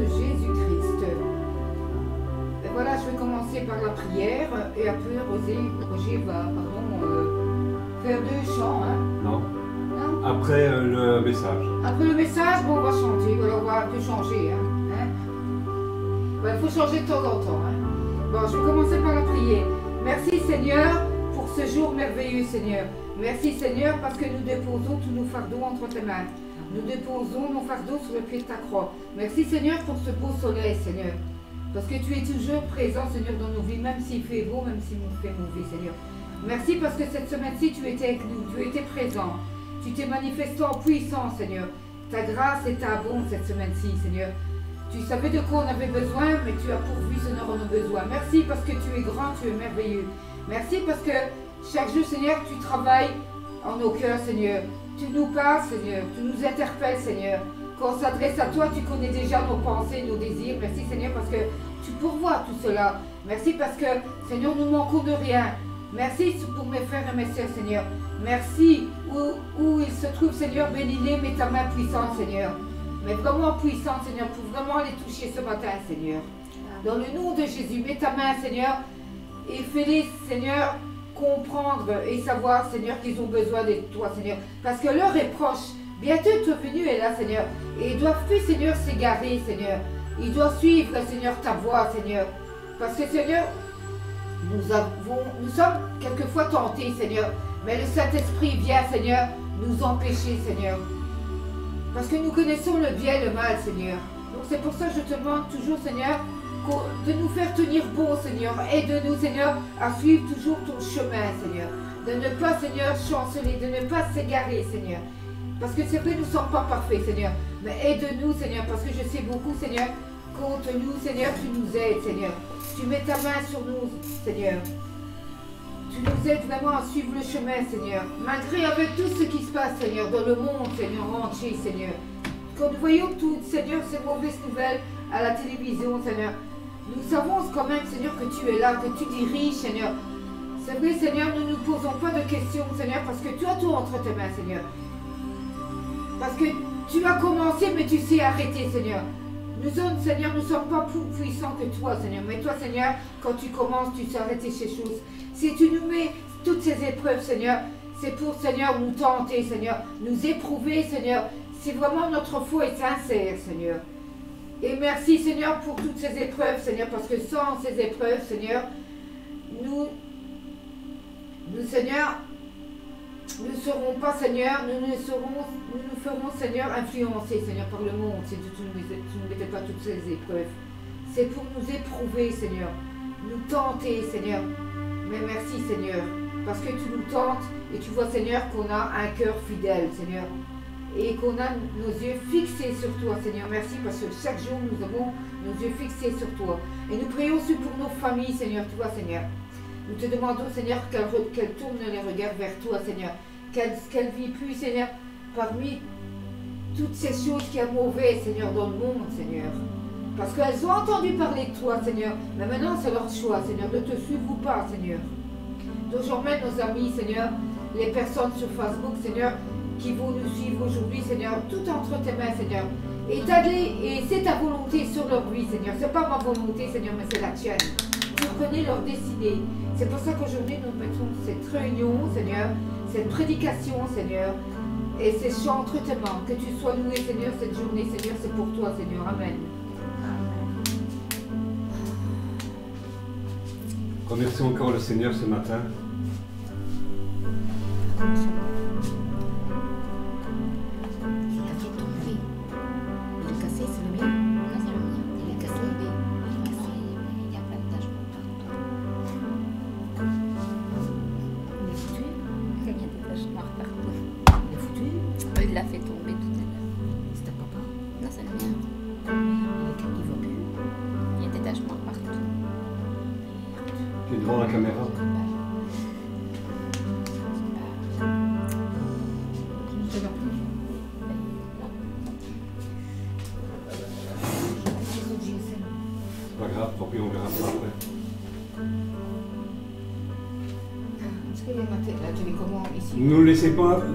Jésus-Christ. Et voilà, je vais commencer par la prière et après Roger va faire 2 chants. Hein. Non. Non. Après le message. Après le message, bon, on va chanter. Voilà, on va un peu changer. Hein. Il faut changer de temps en temps. Hein. Bon, je vais commencer par la prière. Merci Seigneur pour ce jour merveilleux, Seigneur. Merci Seigneur parce que nous déposons tous nos fardeaux entre tes mains. Nous déposons nos fardeaux sur le pied de ta croix. Merci Seigneur pour ce beau soleil, Seigneur. Parce que tu es toujours présent, Seigneur, dans nos vies, même s'il fait beau, même s'il nous fait mauvais, Seigneur. Merci parce que cette semaine-ci, tu étais avec nous, tu étais présent. Tu t'es manifesté en puissance, Seigneur. Ta grâce et ta bonté cette semaine-ci, Seigneur. Tu savais de quoi on avait besoin, mais tu as pourvu, Seigneur, nos besoins. Merci parce que tu es grand, tu es merveilleux. Merci parce que chaque jour, Seigneur, tu travailles en nos cœurs, Seigneur. Tu nous parles, Seigneur. Tu nous interpelles, Seigneur. Quand on s'adresse à toi, tu connais déjà nos pensées, nos désirs. Merci, Seigneur, parce que tu pourvois tout cela. Merci parce que, Seigneur, nous manquons de rien. Merci pour mes frères et mes sœurs, Seigneur. Merci où ils se trouvent, Seigneur. Bénis-les, mets ta main puissante, Seigneur. Mais vraiment puissante, Seigneur, pour vraiment les toucher ce matin, Seigneur. Dans le nom de Jésus, mets ta main, Seigneur, et fais-les, Seigneur, comprendre et savoir, Seigneur, qu'ils ont besoin de toi, Seigneur. Parce que l'heure est proche. Bientôt, ton venue est là, Seigneur. Et ils ne doivent plus, Seigneur, s'égarer, Seigneur. Ils doivent suivre, Seigneur, ta voix, Seigneur. Parce que, Seigneur, nous sommes quelquefois tentés, Seigneur. Mais le Saint-Esprit vient, Seigneur, nous empêcher, Seigneur. Parce que nous connaissons le bien et le mal, Seigneur. Donc c'est pour ça que je te demande toujours, Seigneur, de nous faire tenir bon, Seigneur. Aide-nous, Seigneur, à suivre toujours ton chemin, Seigneur. De ne pas, Seigneur, chanceler, de ne pas s'égarer, Seigneur. Parce que c'est vrai, nous ne sommes pas parfaits, Seigneur. Mais aide-nous, Seigneur, parce que je sais beaucoup, Seigneur, contre nous, Seigneur, tu nous aides, Seigneur. Tu mets ta main sur nous, Seigneur. Tu nous aides vraiment à suivre le chemin, Seigneur. Malgré avec tout ce qui se passe, Seigneur, dans le monde, Seigneur, entier, Seigneur. Quand nous voyons toutes, Seigneur, ces mauvaises nouvelles à la télévision, Seigneur, nous savons quand même, Seigneur, que tu es là, que tu diriges, Seigneur. C'est vrai, Seigneur, nous ne nous posons pas de questions, Seigneur, parce que tu as tout entre tes mains, Seigneur. Parce que tu as commencé, mais tu sais arrêter, Seigneur. Nous sommes, Seigneur, nous ne sommes pas plus puissants que toi, Seigneur. Mais toi, Seigneur, quand tu commences, tu sais arrêter ces choses. Si tu nous mets toutes ces épreuves, Seigneur, c'est pour, Seigneur, nous tenter, Seigneur, nous éprouver, Seigneur. Si vraiment notre foi est sincère, Seigneur. Et merci, Seigneur, pour toutes ces épreuves, Seigneur, parce que sans ces épreuves, Seigneur, nous Seigneur, nous ne serons pas, Seigneur, nous nous ferons, Seigneur, influencer, Seigneur, par le monde, si tu ne mettais pas toutes ces épreuves. C'est pour nous éprouver, Seigneur, nous tenter, Seigneur. Mais merci, Seigneur, parce que tu nous tentes et tu vois, Seigneur, qu'on a un cœur fidèle, Seigneur, et qu'on a nos yeux fixés sur toi, Seigneur. Merci, parce que chaque jour, nous avons nos yeux fixés sur toi. Et nous prions aussi pour nos familles, Seigneur, tu vois, Seigneur. Nous te demandons, Seigneur, qu'elles tournent les regards vers toi, Seigneur. Qu'elles vivent plus, Seigneur, parmi toutes ces choses qui sont mauvaises, Seigneur, dans le monde, Seigneur. Parce qu'elles ont entendu parler de toi, Seigneur. Mais maintenant, c'est leur choix, Seigneur, de te suivre ou pas, Seigneur. Donc j'emmène nos amis, Seigneur, les personnes sur Facebook, Seigneur, qui vont nous suivre aujourd'hui, Seigneur, tout entre tes mains, Seigneur. Et c'est ta volonté sur leur vie, Seigneur. Ce n'est pas ma volonté, Seigneur, mais c'est la tienne. Tu connais leur destinée. C'est pour ça qu'aujourd'hui, nous mettons cette réunion, Seigneur, cette prédication, Seigneur, et ces chants entre tes mains. Que tu sois loué, Seigneur, cette journée, Seigneur, c'est pour toi, Seigneur. Amen. Remercions encore le Seigneur ce matin.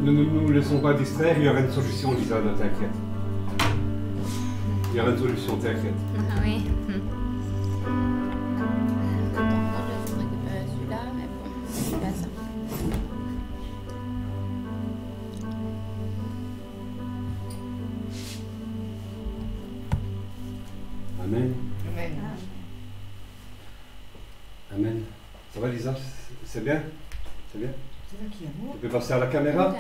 Ne nous laissons pas distraire, il y aura une solution, Lisa, ne t'inquiète. Il y aura une solution, t'inquiète. Ah oui. Attends, moi je vais récupérer celui-là, mais bon, c'est pas ça. Amen. Amen. Amen. Ça va, Lisa? C'est bien? C'est bien? C'est là qui est amour. Tu peux passer à la caméra?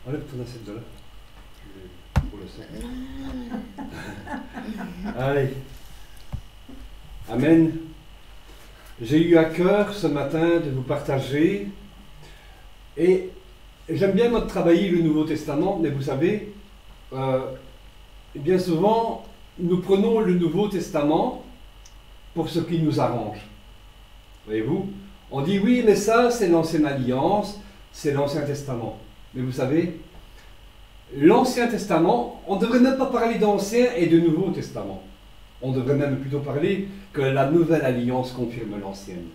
Enlève ton assiette de là. Pour le sang. Allez. Amen. J'ai eu à cœur ce matin de vous partager. Et j'aime bien moi travailler le Nouveau Testament, mais vous savez, bien souvent, nous prenons le Nouveau Testament pour ce qui nous arrange. Voyez-vous? On dit oui, mais ça, c'est l'Ancienne Alliance, c'est l'Ancien Testament. Mais vous savez, l'Ancien Testament, on ne devrait même pas parler d'Ancien et de Nouveau Testament. On devrait même plutôt parler que la Nouvelle Alliance confirme l'Ancienne.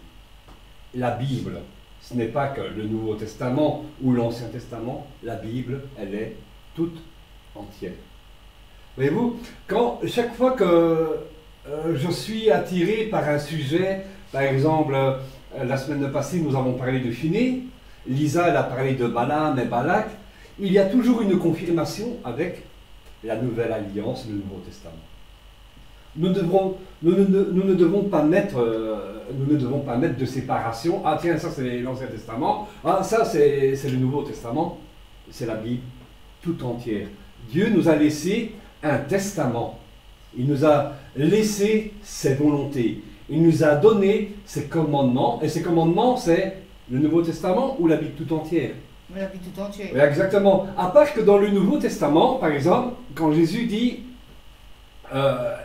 La Bible, ce n'est pas que le Nouveau Testament ou l'Ancien Testament, la Bible, elle est toute entière. Voyez-vous, chaque fois que je suis attiré par un sujet, par exemple, la semaine passée, nous avons parlé de Phiné, Lisa, elle a parlé de Balaam et Balak, il y a toujours une confirmation avec la Nouvelle Alliance, le Nouveau Testament. Nous ne devons pas mettre de séparation. Ah tiens, ça c'est l'Ancien Testament, ah ça c'est le Nouveau Testament, c'est la Bible tout entière. Dieu nous a laissé un testament. Il nous a laissé ses volontés. Il nous a donné ses commandements. Et ces commandements, c'est le Nouveau Testament ou la Bible tout entière? La Bible tout entière. Oui, exactement. À part que dans le Nouveau Testament, par exemple, quand Jésus dit,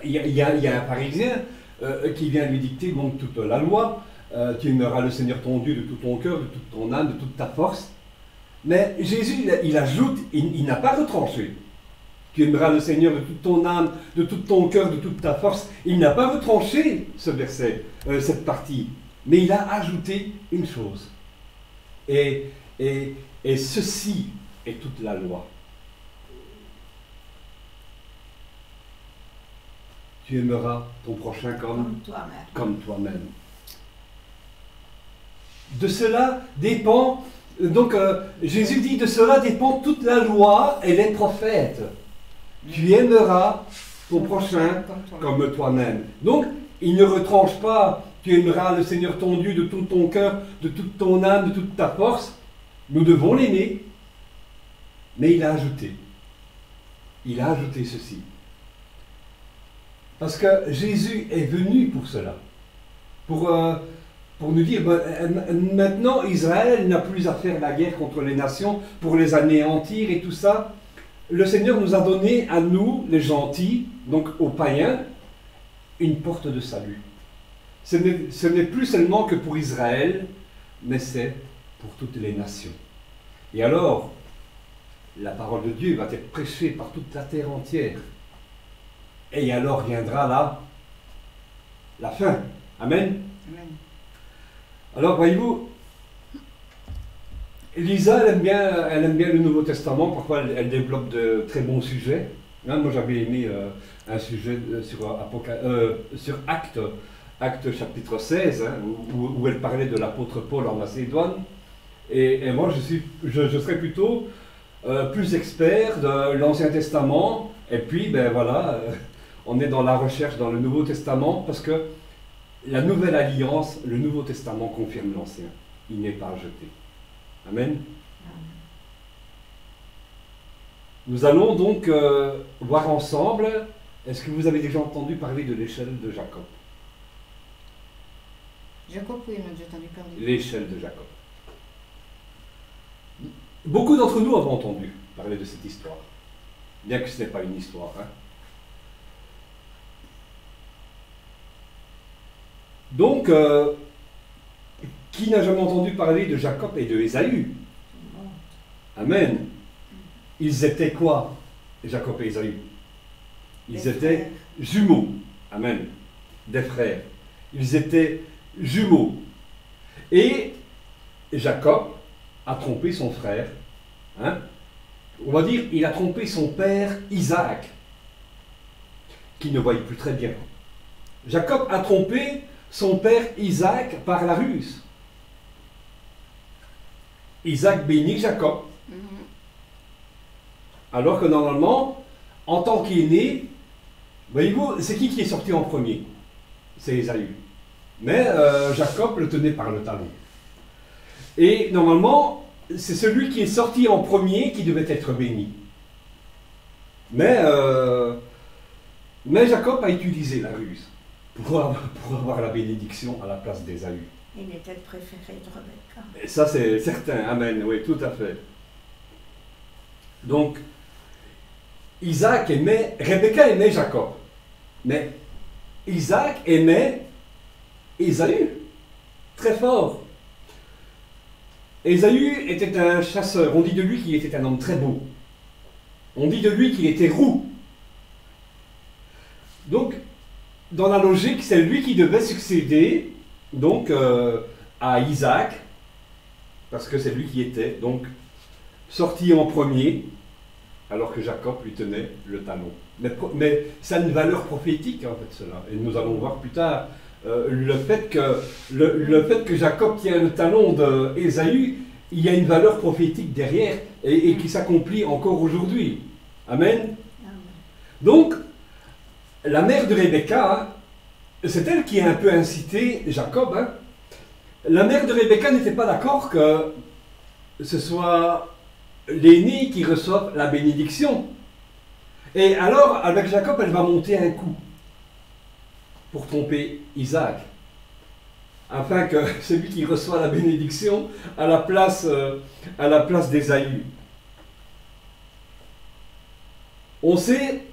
il y a un pharisien qui vient lui dicter donc toute la loi, tu aimeras le Seigneur ton Dieu de tout ton cœur, de toute ton âme, de toute ta force. Mais Jésus, il ajoute, il n'a pas retranché. Tu aimeras le Seigneur de toute ton âme, de tout ton cœur, de toute ta force. Il n'a pas retranché ce verset, cette partie. Mais il a ajouté une chose. Et ceci est toute la loi. Tu aimeras ton prochain comme toi-même. De cela dépend, donc Jésus dit, de cela dépend toute la loi et les prophètes. Tu aimeras ton prochain comme toi-même. Donc, il ne retranche pas, tu aimeras le Seigneur ton Dieu de tout ton cœur, de toute ton âme, de toute ta force. Nous devons l'aimer. Mais il a ajouté ceci. Parce que Jésus est venu pour cela. Pour nous dire, maintenant Israël n'a plus à faire la guerre contre les nations pour les anéantir et tout ça. Le Seigneur nous a donné à nous, les gentils, donc aux païens, une porte de salut. Ce n'est plus seulement que pour Israël, mais c'est pour toutes les nations. Et alors, la parole de Dieu va être prêchée par toute la terre entière. Et alors viendra la fin. Amen. Amen. Alors, voyez-vous, Lisa, elle aime bien le Nouveau Testament. Parfois, elle développe de très bons sujets. Moi, j'avais aimé un sujet sur Actes chapitre 16, hein, où elle parlait de l'apôtre Paul en Macédoine. Et moi, je serais plutôt plus expert de l'Ancien Testament. Et puis, ben voilà, on est dans la recherche dans le Nouveau Testament parce que la Nouvelle Alliance, le Nouveau Testament confirme l'Ancien. Il n'est pas jeté. Amen. Nous allons donc voir ensemble, est-ce que vous avez déjà entendu parler de l'échelle de Jacob? Jacob, oui, on a déjà entendu parler. L'échelle de Jacob. Beaucoup d'entre nous avons entendu parler de cette histoire, bien que ce n'est pas une histoire. Hein. Donc, qui n'a jamais entendu parler de Jacob et de Ésaü? Amen. Ils étaient quoi, Jacob et Ésaü? Ils étaient jumeaux. Amen. Des frères. Ils étaient jumeaux. Et Jacob a trompé son frère. Hein? on va dire, il a trompé son père Isaac, qui ne voyait plus très bien. Jacob a trompé son père Isaac par la ruse. Isaac bénit Jacob, alors que normalement, en tant qu'aîné, voyez-vous, c'est qui est sorti en premier? C'est Ésaü. Mais Jacob le tenait par le talon. Et normalement, c'est celui qui est sorti en premier qui devait être béni. Mais Jacob a utilisé la ruse pour avoir la bénédiction à la place d'Ésaü. Il était le préféré de Rebecca. Et ça, c'est certain. Amen. Oui, tout à fait. Donc, Rebecca aimait Jacob. Mais Isaac aimait Ésaü. Très fort. Ésaü était un chasseur. On dit de lui qu'il était un homme très beau. On dit de lui qu'il était roux. Donc, dans la logique, c'est lui qui devait succéder donc à Isaac, parce que c'est lui qui était donc sorti en premier, alors que Jacob lui tenait le talon. Mais ça a une valeur prophétique en fait cela, et nous allons voir plus tard le fait que Jacob tient le talon d'Ésaü, il y a une valeur prophétique derrière et qui s'accomplit encore aujourd'hui. Amen. Donc la mère de Rebecca, c'est elle qui a un peu incité Jacob. La mère de Rebecca n'était pas d'accord que ce soit l'aîné qui reçoive la bénédiction. Et alors, avec Jacob, elle va monter un coup pour tromper Isaac, afin que celui qui reçoit la bénédiction à la place d'Ésaü. On sait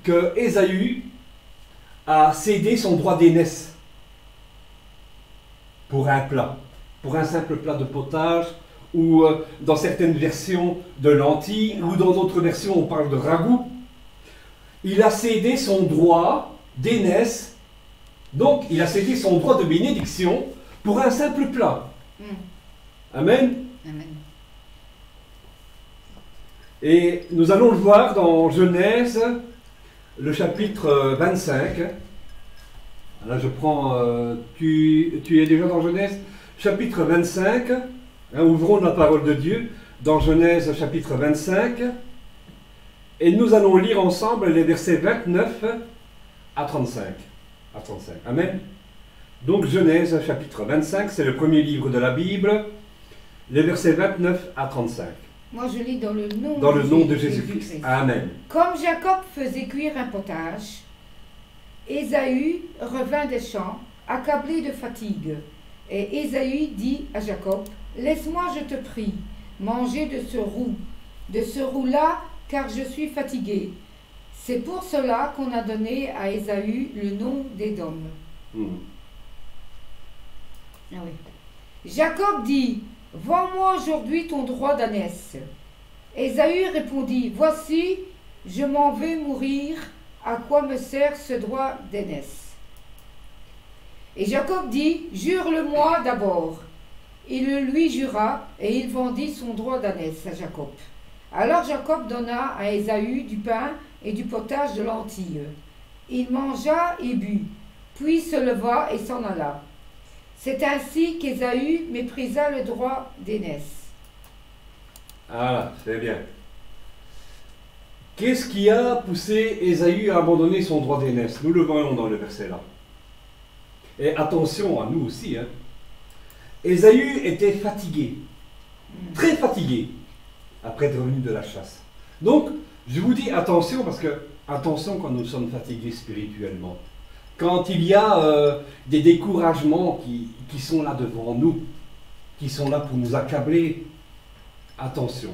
que Ésaü a cédé son droit d'aînesse pour un plat, pour un simple plat de potage, ou dans certaines versions de lentilles, ou dans d'autres versions on parle de ragoût. Il a cédé son droit d'aînesse, donc il a cédé son droit de bénédiction pour un simple plat. Amen. Amen. Et nous allons le voir dans Genèse, le chapitre 25. Là je prends, tu es déjà dans Genèse, chapitre 25. Ouvrons la parole de Dieu dans Genèse chapitre 25 et nous allons lire ensemble les versets 29 à 35. Amen. Donc Genèse chapitre 25, c'est le premier livre de la Bible, les versets 29 à 35. Moi je lis dans le nom de Jésus-Christ. Amen. Comme Jacob faisait cuire un potage, Ésaü revint des champs, accablé de fatigue. Et Ésaü dit à Jacob, laisse-moi, je te prie, manger de ce roux-là, car je suis fatigué. C'est pour cela qu'on a donné à Ésaü le nom d'Édom. Ah oui. Jacob dit, vends-moi aujourd'hui ton droit d'ânesse. Ésaü répondit, voici, je m'en vais mourir, à quoi me sert ce droit d'aînesse? Et Jacob dit, jure-le-moi d'abord. Il le lui jura, et il vendit son droit d'ânesse à Jacob. Alors Jacob donna à Ésaü du pain et du potage de lentilles. Il mangea et but, puis se leva et s'en alla. C'est ainsi qu'Ésaü méprisa le droit d'aînesse. Ah, c'est bien. Qu'est-ce qui a poussé Ésaü à abandonner son droit d'aînesse? Nous le voyons dans le verset là. Et attention à nous aussi. Ésaü était fatigué, très fatigué, après être revenu de la chasse. Donc, je vous dis attention, parce que, attention quand nous sommes fatigués spirituellement. Quand il y a des découragements qui sont là devant nous, qui sont là pour nous accabler, attention.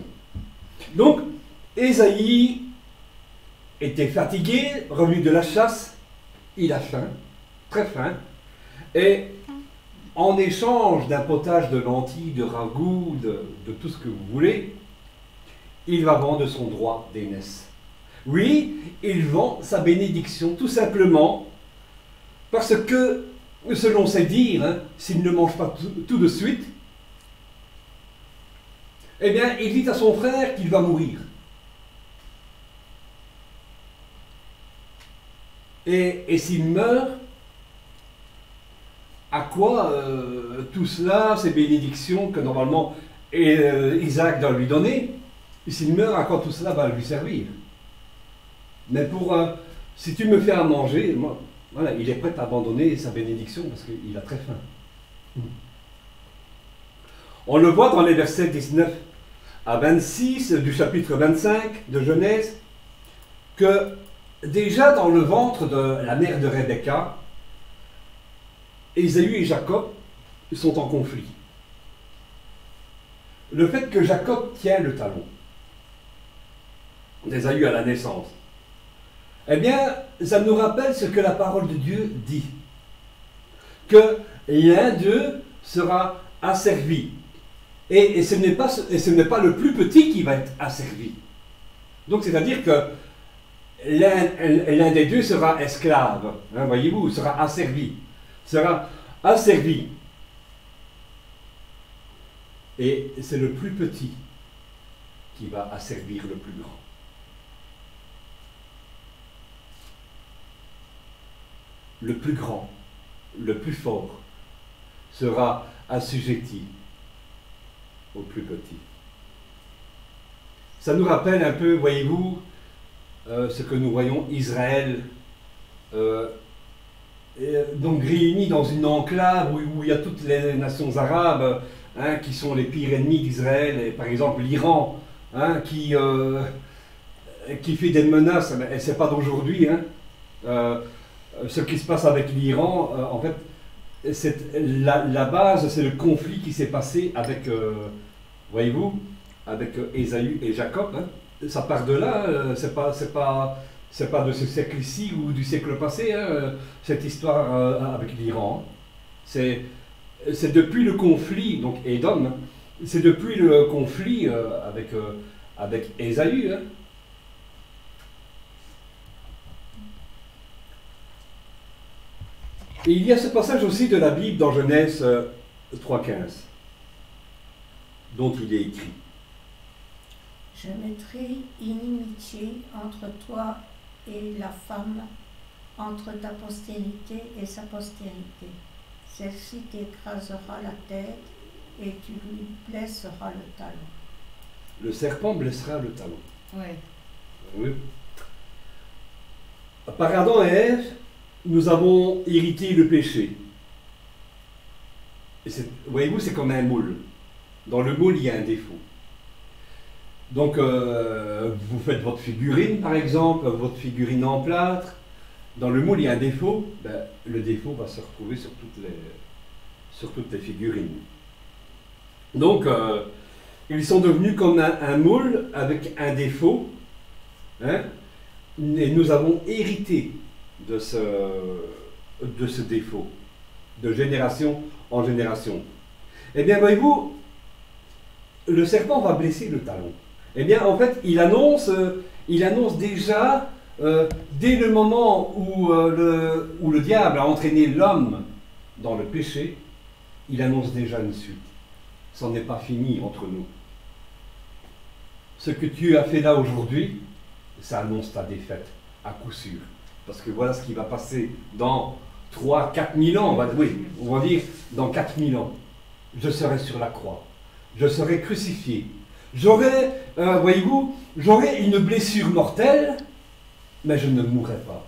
Donc, Ésaü était fatigué, revenu de la chasse, il a faim, très faim, et en échange d'un potage de lentilles, de ragoût, de tout ce que vous voulez, il va vendre son droit d'aînesse. Oui, il vend sa bénédiction, tout simplement, parce que, selon ses dires, s'il ne mange pas tout de suite, eh bien, il dit à son frère qu'il va mourir. Et s'il meurt, à quoi tout cela, ces bénédictions que normalement Isaac doit lui donner, s'il meurt, à quoi tout cela va lui servir? Mais si tu me fais à manger, moi, voilà, il est prêt à abandonner sa bénédiction parce qu'il a très faim. On le voit dans les versets 19 à 26 du chapitre 25 de Genèse, que déjà dans le ventre de la mère de Rebecca, Ésaü et Jacob sont en conflit. Le fait que Jacob tient le talon d'Ésaü à la naissance, eh bien, ça nous rappelle ce que la parole de Dieu dit. Que l'un d'eux sera asservi. Et ce n'est pas le plus petit qui va être asservi. Donc, c'est-à-dire que l'un des deux sera esclave. Hein, voyez-vous, sera asservi. Sera asservi. Et c'est le plus petit qui va asservir le plus grand. Le plus grand, le plus fort, sera assujetti au plus petit. Ça nous rappelle un peu, voyez-vous, ce que nous voyons Israël, donc réunis dans une enclave où il y a toutes les nations arabes, hein, qui sont les pires ennemis d'Israël, et par exemple l'Iran, hein, qui fait des menaces, et c'est pas d'aujourd'hui, hein, ce qui se passe avec l'Iran, en fait, la base, c'est le conflit qui s'est passé avec, voyez-vous, avec Ésaü et Jacob. Hein. Ça part de là, c'est pas de ce siècle-ci ou du siècle passé, hein, cette histoire avec l'Iran. C'est depuis le conflit, donc Édom, c'est depuis le conflit avec Ésaü. Hein. Et il y a ce passage aussi de la Bible dans Genèse 3,15, dont il est écrit. Je mettrai inimitié entre toi et la femme, entre ta postérité et sa postérité. Celle-ci t'écrasera la tête et tu lui blesseras le talon. Le serpent blessera le talon. Oui. Oui. Par Adam et Ève, nous avons hérité le péché. Et voyez-vous, c'est comme un moule. Dans le moule, il y a un défaut. Donc, vous faites votre figurine, par exemple, votre figurine en plâtre. Dans le moule, il y a un défaut. Ben, le défaut va se retrouver sur toutes les figurines. Donc, ils sont devenus comme un moule avec un défaut. Hein, et nous avons hérité de ce défaut, de génération en génération. Eh bien, voyez-vous, le serpent va blesser le talon. Eh bien, en fait, il annonce déjà, dès le moment où le diable a entraîné l'homme dans le péché, il annonce déjà une suite. Ça n'est pas fini entre nous. Ce que tu as fait là aujourd'hui, ça annonce ta défaite, à coup sûr. Parce que voilà ce qui va passer dans 3-4 000 ans, on va dire dans 4 000 ans. Je serai sur la croix. Je serai crucifié. J'aurai, voyez-vous, j'aurai une blessure mortelle, mais je ne mourrai pas.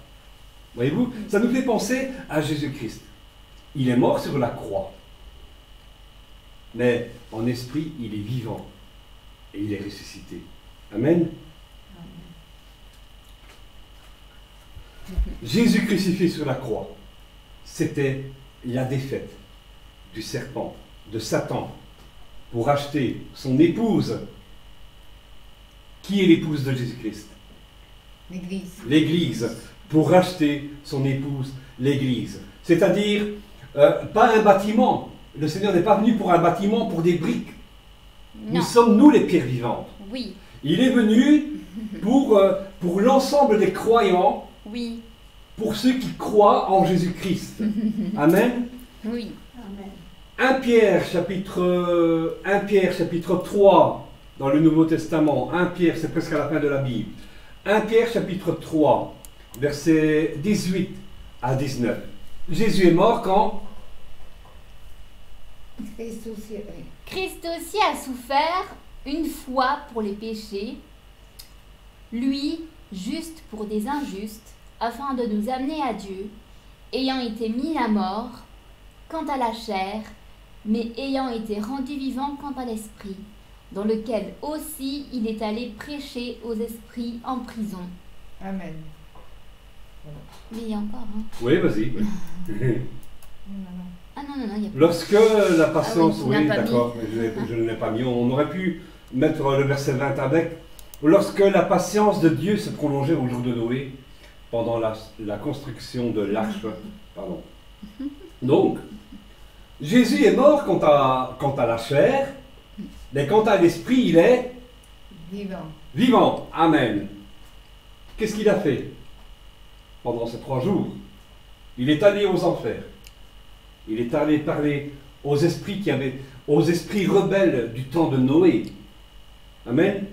Voyez-vous, ça nous fait penser à Jésus-Christ. Il est mort sur la croix. Mais en esprit, il est vivant. Et il est ressuscité. Amen. Jésus crucifié sur la croix, c'était la défaite du serpent, de Satan, pour acheter son épouse. Qui est l'épouse de Jésus-Christ? L'Église. L'Église, pour racheter son épouse, l'Église. C'est-à-dire, pas un bâtiment. Le Seigneur n'est pas venu pour un bâtiment, pour des briques. Non. Nous sommes, nous, les pierres vivantes. Oui, Il est venu pour l'ensemble des croyants, oui, pour ceux qui croient en Jésus-Christ. Amen. oui. Amen. 1 Pierre chapitre 3 dans le Nouveau Testament. 1 Pierre, c'est presque à la fin de la Bible. 1 Pierre chapitre 3, versets 18 à 19. Jésus est mort quand? Christ aussi, oui. Christ aussi a souffert une fois pour les péchés, lui, juste pour des injustes, afin de nous amener à Dieu, ayant été mis à mort quant à la chair, mais ayant été rendu vivant quant à l'esprit, dans lequel aussi il est allé prêcher aux esprits en prison. Amen. Mais il y a encore, hein. Oui, vas-y. Non, Ah non, il y a pas. Lorsque la patience, Ah oui, tu oui, l'as pas d'accord, mais je ne l'ai pas mis. On aurait pu mettre le verset 20 avec. Lorsque la patience de Dieu se prolongeait au jour de Noé, pendant la construction de l'arche. Pardon. Donc, Jésus est mort quant à la chair, mais quant à l'esprit, il est Vivant. vivant. Amen. Qu'est-ce qu'il a fait pendant ces 3 jours? Il est allé aux enfers. Il est allé parler aux esprits aux esprits rebelles du temps de Noé. Amen.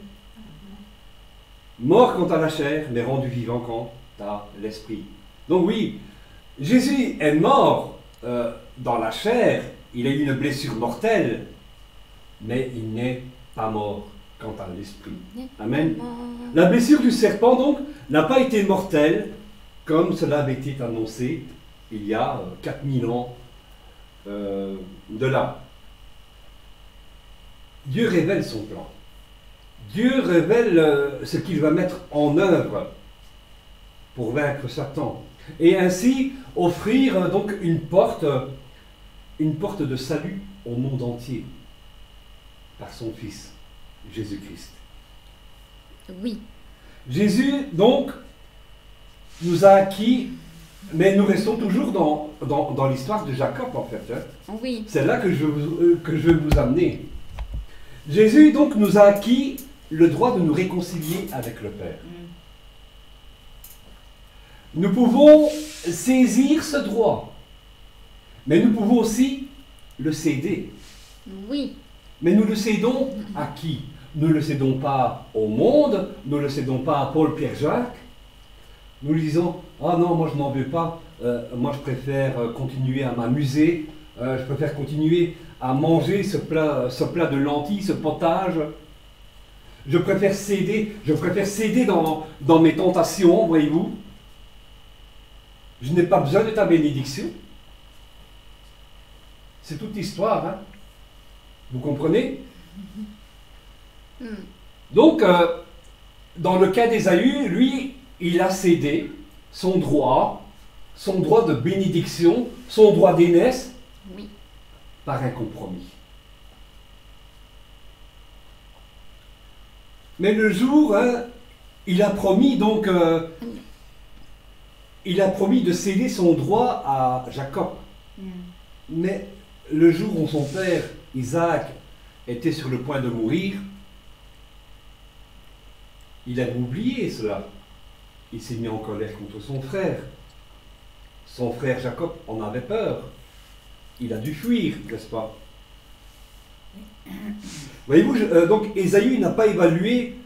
Mort quant à la chair, mais rendu vivant quant à l'esprit. Donc oui, Jésus est mort dans la chair, il a eu une blessure mortelle, mais il n'est pas mort quant à l'esprit. Amen. La blessure du serpent, donc, n'a pas été mortelle, comme cela avait été annoncé il y a 4000 ans de là. Dieu révèle son plan. Dieu révèle ce qu'il va mettre en œuvre pour vaincre Satan. Et ainsi offrir donc une porte de salut au monde entier par son Fils, Jésus-Christ. Oui. Jésus, donc, nous a acquis, mais nous restons toujours dans l'histoire de Jacob, en fait. Hein. Oui. C'est là que je veux vous amener. Jésus, donc, nous a acquis le droit de nous réconcilier avec le Père. Nous pouvons saisir ce droit, mais nous pouvons aussi le céder. Oui. Mais nous le cédons à qui? Nous ne le cédons pas au monde, nous ne le cédons pas à Paul, Pierre, Jacques. Nous lui disons, ah non, moi je n'en veux pas, moi je préfère continuer à m'amuser, je préfère continuer à manger ce plat de lentilles, ce potage. Je préfère céder dans mes tentations, voyez-vous. Je n'ai pas besoin de ta bénédiction. C'est toute l'histoire, hein. Vous comprenez? Donc, dans le cas d'Ésaü, lui, il a cédé son droit de bénédiction, son droit d'aînesse, Oui. par un compromis. Mais le jour, hein, il a promis donc, il a promis de céder son droit à Jacob. Mais le jour où son père, Isaac, était sur le point de mourir, il avait oublié cela. Il s'est mis en colère contre son frère. Son frère Jacob en avait peur. Il a dû fuir, n'est-ce pas? Voyez-vous, donc Ésaü n'a pas évalué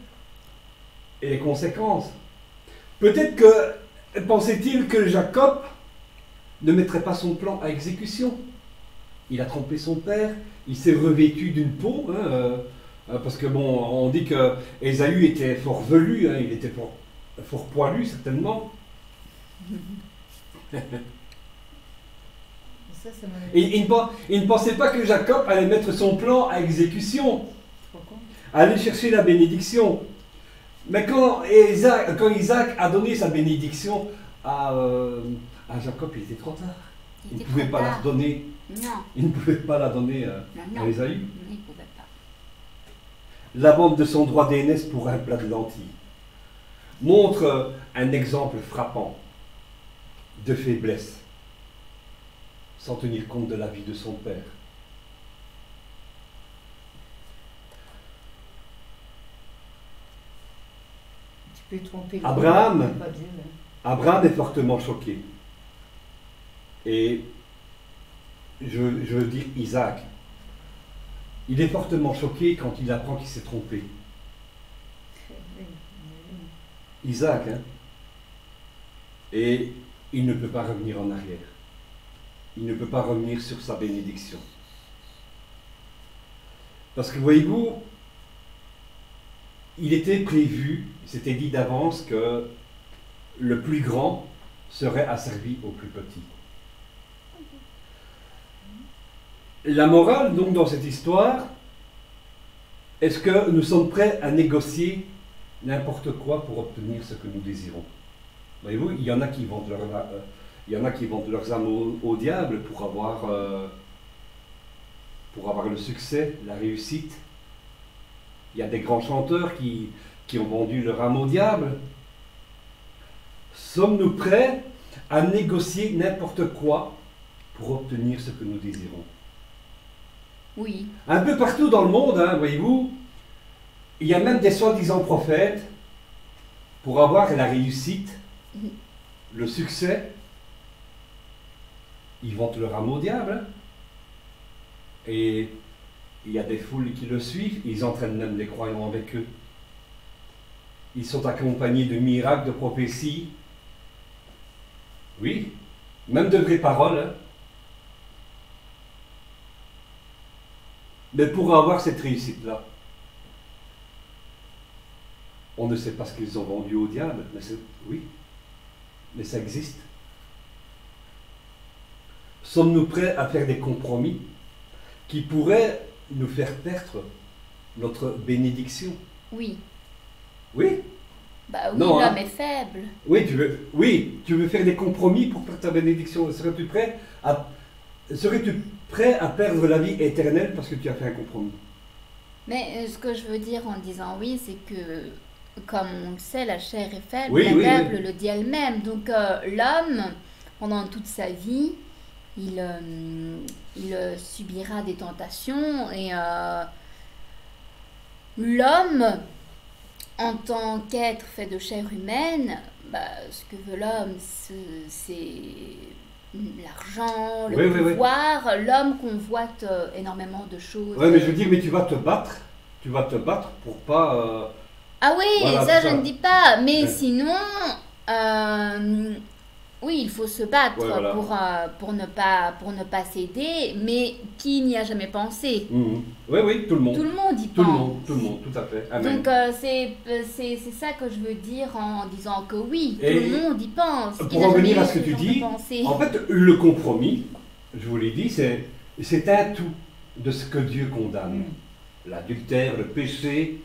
les conséquences. Peut-être que pensait-il que Jacob ne mettrait pas son plan à exécution. Il a trompé son père, il s'est revêtu d'une peau, hein, parce que bon, on dit que Ésaü était fort velu, hein, il était fort poilu certainement. Ça, c'est mon Et il ne pensait pas que Jacob allait mettre son plan à exécution, Pourquoi? aller chercher la bénédiction. Mais quand Isaac a donné sa bénédiction à Jacob, il était trop tard. Il ne pouvait pas la redonner. Non. Il ne pouvait pas la donner Non. à Ésaü. Non, il ne pouvait pas. La vente de son droit d'aînesse pour un plat de lentilles montre un exemple frappant de faiblesse, sans tenir compte de la vie de son père. Tu peux tromper. Abraham. Pas Dieu, hein. Abraham est fortement choqué. Et je veux dire Isaac. il est fortement choqué quand il apprend qu'il s'est trompé. Isaac, hein? Et il ne peut pas revenir en arrière. Il ne peut pas revenir sur sa bénédiction. Parce que voyez-vous, il était prévu, c'était dit d'avance que le plus grand serait asservi au plus petit. La morale, donc, dans cette histoire, est-ce que nous sommes prêts à négocier n'importe quoi pour obtenir ce que nous désirons? Voyez-vous, il y en a qui vendent leurs âmes au diable pour avoir le succès, la réussite. Il y a des grands chanteurs qui ont vendu leur âme au diable. Sommes-nous prêts à négocier n'importe quoi pour obtenir ce que nous désirons? Oui. Un peu partout dans le monde, hein, voyez-vous, il y a même des soi-disant prophètes pour avoir la réussite, le succès. Ils vendent leur âme au diable. Hein. Et il y a des foules qui le suivent. Ils entraînent même les croyants avec eux. Ils sont accompagnés de miracles, de prophéties. Oui, même de vraies paroles. Hein. Mais pour avoir cette réussite-là, on ne sait pas ce qu'ils ont vendu au diable. Oui, mais ça existe. Sommes-nous prêts à faire des compromis qui pourraient nous faire perdre notre bénédiction? Oui. Oui? Bah oui, non, l'homme hein. est faible. Oui, tu veux faire des compromis pour perdre ta bénédiction. Serais-tu prêt à perdre la vie éternelle parce que tu as fait un compromis? Mais ce que je veux dire en disant oui, c'est que, comme on le sait, la chair est faible, Oui, la oui, Bible oui. le dit elle-même. Donc l'homme, pendant toute sa vie, il subira des tentations et l'homme, en tant qu'être fait de chair humaine, ce que veut l'homme, c'est l'argent, le pouvoir. Oui. L'homme convoite énormément de choses. Oui, mais je veux dire, mais tu vas te battre pour pas... Ah oui, voilà, ça je ne dis pas, mais ouais. Sinon... oui, il faut se battre voilà. pour ne pas céder, mais qui n'y a jamais pensé? Oui, tout le monde. Tout le monde y pense. Tout le monde, tout à fait. Amen. Donc c'est ça que je veux dire en disant que oui, tout le monde y pense. Pour en venir à ce que tu dis, en fait, le compromis, je vous l'ai dit, c'est un tout de ce que Dieu condamne. L'adultère, le péché,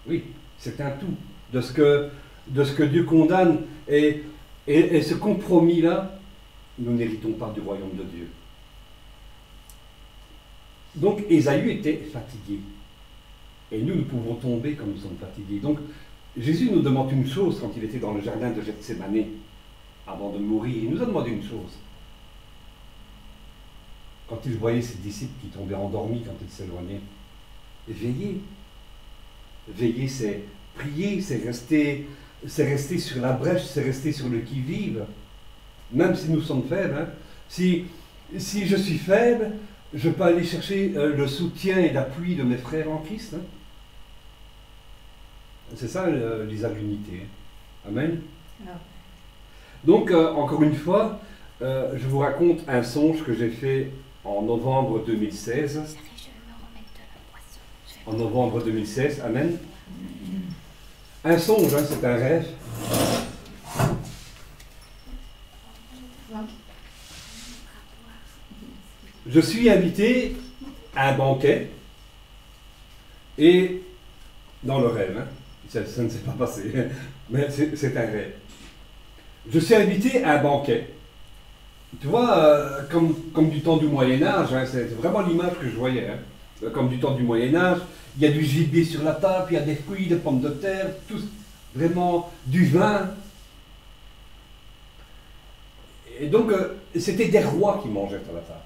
oui, c'est un tout de ce que Dieu condamne. Et ce compromis-là, nous n'héritons pas du royaume de Dieu. Donc Ésaü était fatigué. Et nous pouvons tomber quand nous sommes fatigués. Donc Jésus nous demande une chose quand il était dans le jardin de Gethsémane, avant de mourir. Il nous a demandé une chose. Quand il voyait ses disciples qui tombaient endormis quand ils s'éloignaient. Veillez. Veiller, c'est prier, c'est rester sur la brèche, c'est rester sur le qui-vive. Même si nous sommes faibles. Hein. Si je suis faible, je peux aller chercher le soutien et l'appui de mes frères en Christ. Hein. C'est ça l'Isaac l'unité. Hein. Amen. Donc, encore une fois, je vous raconte un songe que j'ai fait en novembre 2016. En novembre 2016, amen. Un songe, hein, c'est un rêve. Je suis invité à un banquet et dans le rêve, hein, ça ne s'est pas passé, mais c'est un rêve. Je suis invité à un banquet. Tu vois, comme du temps du Moyen-Âge, hein, c'est vraiment l'image que je voyais. Hein. Comme du temps du Moyen-Âge, il y a du gibier sur la table, il y a des fruits, des pommes de terre, tout, vraiment du vin. Et donc, c'était des rois qui mangeaient à la table.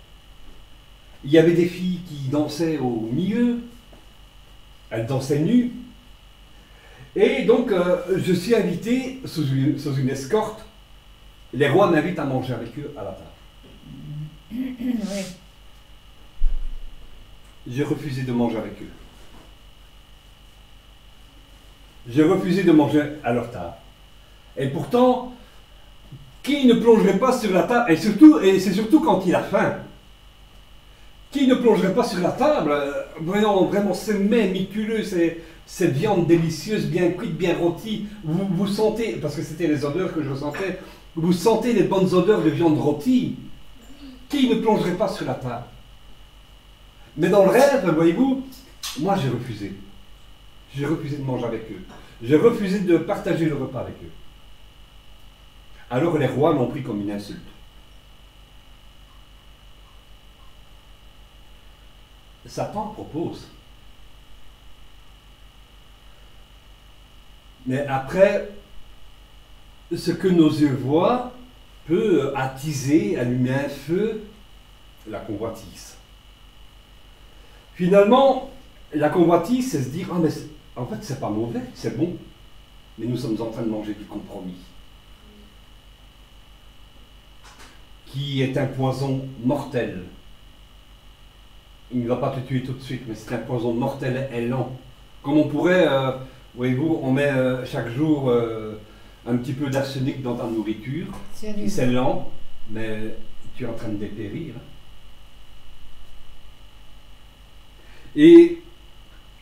Il y avait des filles qui dansaient au milieu, elles dansaient nues. Et donc, je suis invité sous une escorte. Les rois m'invitent à manger avec eux à la table. Oui. j'ai refusé de manger avec eux. J'ai refusé de manger à leur table. Et pourtant, qui ne plongerait pas sur la table, et c'est surtout quand il a faim, qui ne plongerait pas sur la table, vraiment ces mets miculeux, cette viande délicieuse, bien cuite, bien rôtie, vous sentez, parce que c'était les odeurs que je ressentais, vous sentez les bonnes odeurs de viande rôtie, qui ne plongerait pas sur la table? Mais dans le rêve, voyez-vous, moi j'ai refusé. J'ai refusé de manger avec eux. J'ai refusé de partager le repas avec eux. Alors les rois l'ont pris comme une insulte. Satan propose. Mais après, ce que nos yeux voient peut attiser, allumer un feu, la convoitise. Finalement, la convoitise, c'est se dire, ah mais en fait c'est pas mauvais, c'est bon, mais nous sommes en train de manger du compromis, qui est un poison mortel. Il ne va pas te tuer tout de suite, mais c'est un poison mortel et lent. Comme on pourrait, voyez-vous, on met chaque jour un petit peu d'arsenic dans ta nourriture, c'est lent, mais tu es en train de dépérir. Et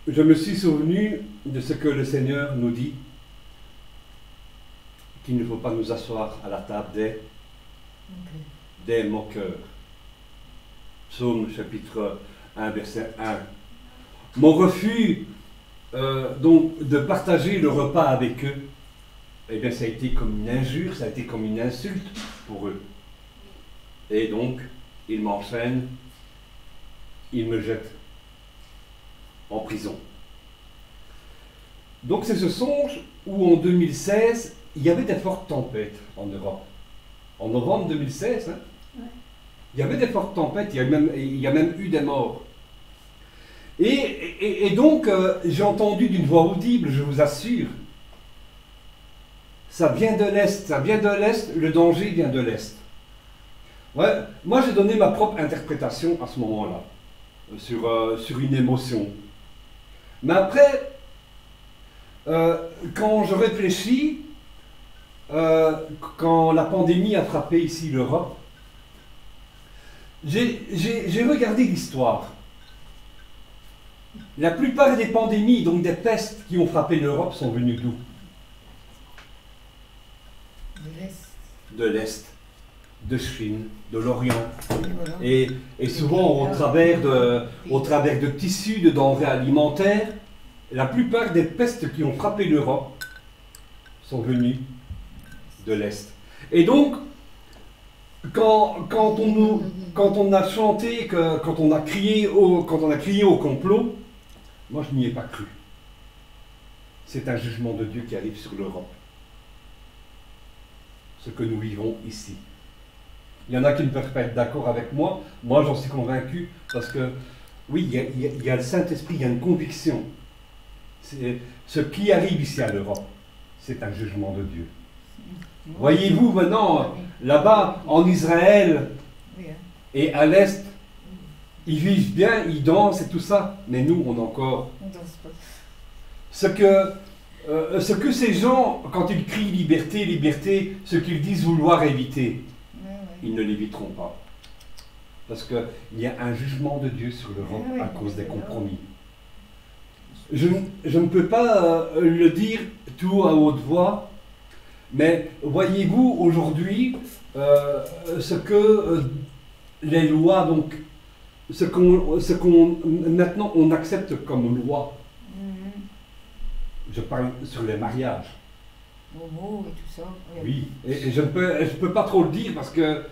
je me suis souvenu de ce que le Seigneur nous dit, qu'il ne faut pas nous asseoir à la table des moqueurs. Psaume chapitre 1, verset 1. Mon refus donc de partager le repas avec eux, eh bien ça a été comme une injure, ça a été comme une insulte pour eux. Et donc, ils m'enchaînent, ils me jettent en prison. Donc c'est ce songe où en 2016, il y avait des fortes tempêtes en Europe. En novembre 2016, hein, ouais. Il y avait des fortes tempêtes, il y a même eu des morts. Et donc, j'ai entendu d'une voix audible, je vous assure, ça vient de l'Est, le danger vient de l'Est. Ouais, moi j'ai donné ma propre interprétation à ce moment-là, sur une émotion. Mais après, quand je réfléchis, quand la pandémie a frappé ici l'Europe, j'ai regardé l'histoire. La plupart des pandémies, donc des pestes qui ont frappé l'Europe, sont venues d'où? De l'Est. De l'Est, de Chine, de l'Orient. Et souvent au travers de tissus, de denrées alimentaires, la plupart des pestes qui ont frappé l'Europe sont venues de l'Est. Et donc, quand on a chanté, quand on a crié au complot, moi je n'y ai pas cru. C'est un jugement de Dieu qui arrive sur l'Europe. Ce que nous vivons ici. Il y en a qui ne peuvent pas être d'accord avec moi. Moi j'en suis convaincu parce que, oui, il y a le Saint-Esprit, il y a une conviction. Ce qui arrive ici à l'Europe, c'est un jugement de Dieu. Voyez-vous maintenant, là-bas, en Israël et à l'Est, ils vivent bien, ils dansent et tout ça, mais nous, on a encore... On danse pas. Ce que ces gens, quand ils crient liberté, liberté, ce qu'ils disent vouloir éviter, ils ne l'éviteront pas. Parce qu'il y a un jugement de Dieu sur l'Europe à cause des compromis. Je ne peux pas le dire tout à haute voix, mais voyez-vous aujourd'hui ce que les lois, donc ce qu'on maintenant on accepte comme loi. Je parle sur les mariages. Homo et tout ça. Oui, et je ne peux pas trop le dire parce que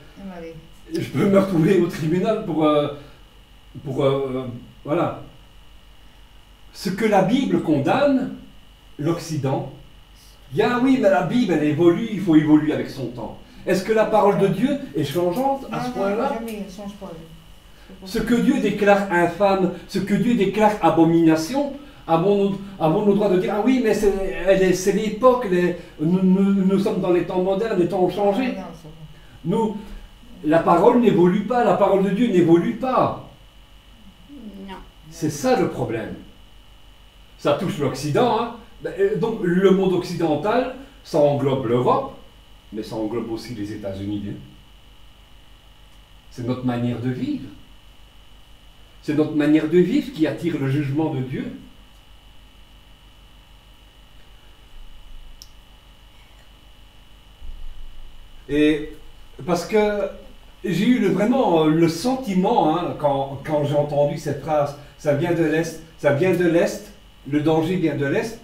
je peux me retrouver au tribunal pour voilà. Ce que la Bible condamne, l'Occident, il y a oui, mais la Bible, elle évolue, il faut évoluer avec son temps. Est-ce que la parole de Dieu est changeante à ce point-là? Jamais, elle ne change pas. Ce que Dieu déclare infâme, ce que Dieu déclare abomination, avons-nous le droit de dire, ah oui, mais c'est l'époque, nous sommes dans les temps modernes, les temps ont changé. Nous, la parole n'évolue pas, la parole de Dieu n'évolue pas. Non. C'est ça le problème. Ça touche l'Occident, hein. Donc le monde occidental, ça englobe l'Europe, mais ça englobe aussi les États-Unis. Hein. C'est notre manière de vivre. C'est notre manière de vivre qui attire le jugement de Dieu. Et parce que j'ai eu vraiment le sentiment, hein, quand j'ai entendu cette phrase, ça vient de l'Est, ça vient de l'Est, le danger vient de l'Est,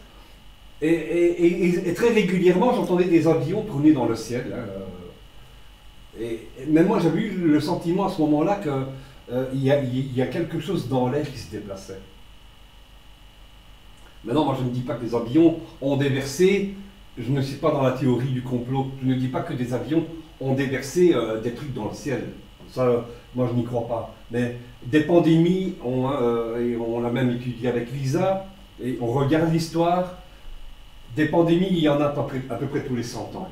et très régulièrement j'entendais des avions tourner dans le ciel. Hein, mais moi j'avais eu le sentiment à ce moment-là qu'il y a quelque chose dans l'air qui se déplaçait. Maintenant, moi je ne dis pas que les avions ont déversé, je ne suis pas dans la théorie du complot, je ne dis pas que des avions ont déversé des trucs dans le ciel. Ça, moi je n'y crois pas. Mais des pandémies, on l'a même étudié avec Lisa, et on regarde l'histoire, des pandémies, il y en a à peu près tous les 100 ans.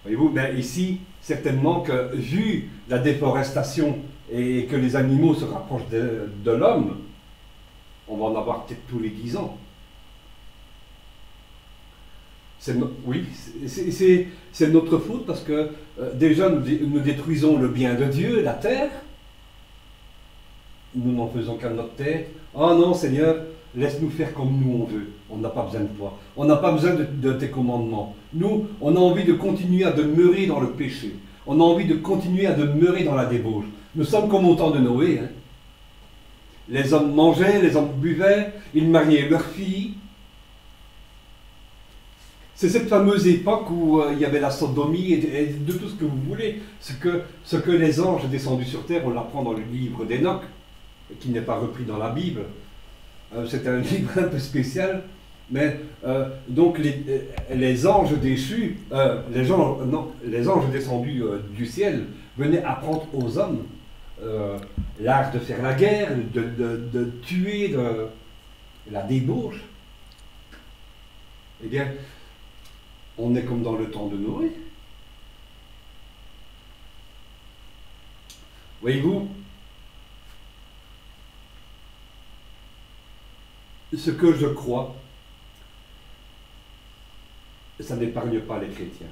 Voyez-vous, mais ici, certainement que vu la déforestation et que les animaux se rapprochent de l'homme, on va en avoir peut-être tous les 10 ans. Oui, c'est notre faute parce que déjà nous détruisons le bien de Dieu, la terre. Nous n'en faisons qu'à notre tête. Oh non, Seigneur, laisse-nous faire comme nous on veut. On n'a pas besoin de toi. On n'a pas besoin de tes commandements. Nous, on a envie de continuer à demeurer dans le péché. On a envie de continuer à demeurer dans la débauche. Nous sommes comme au temps de Noé. Hein. Les hommes mangeaient, les hommes buvaient, ils mariaient leurs filles. C'est cette fameuse époque où il y avait la sodomie et de tout ce que vous voulez. Ce que les anges descendus sur terre, on l'apprend dans le livre d'Enoch, qui n'est pas repris dans la Bible. C'est un livre un peu spécial, mais donc les anges déchus, les anges descendus du ciel venaient apprendre aux hommes l'art de faire la guerre, de tuer, de la débauche. Eh bien, on est comme dans le temps de Noé. Voyez-vous, ce que je crois, ça n'épargne pas les chrétiens.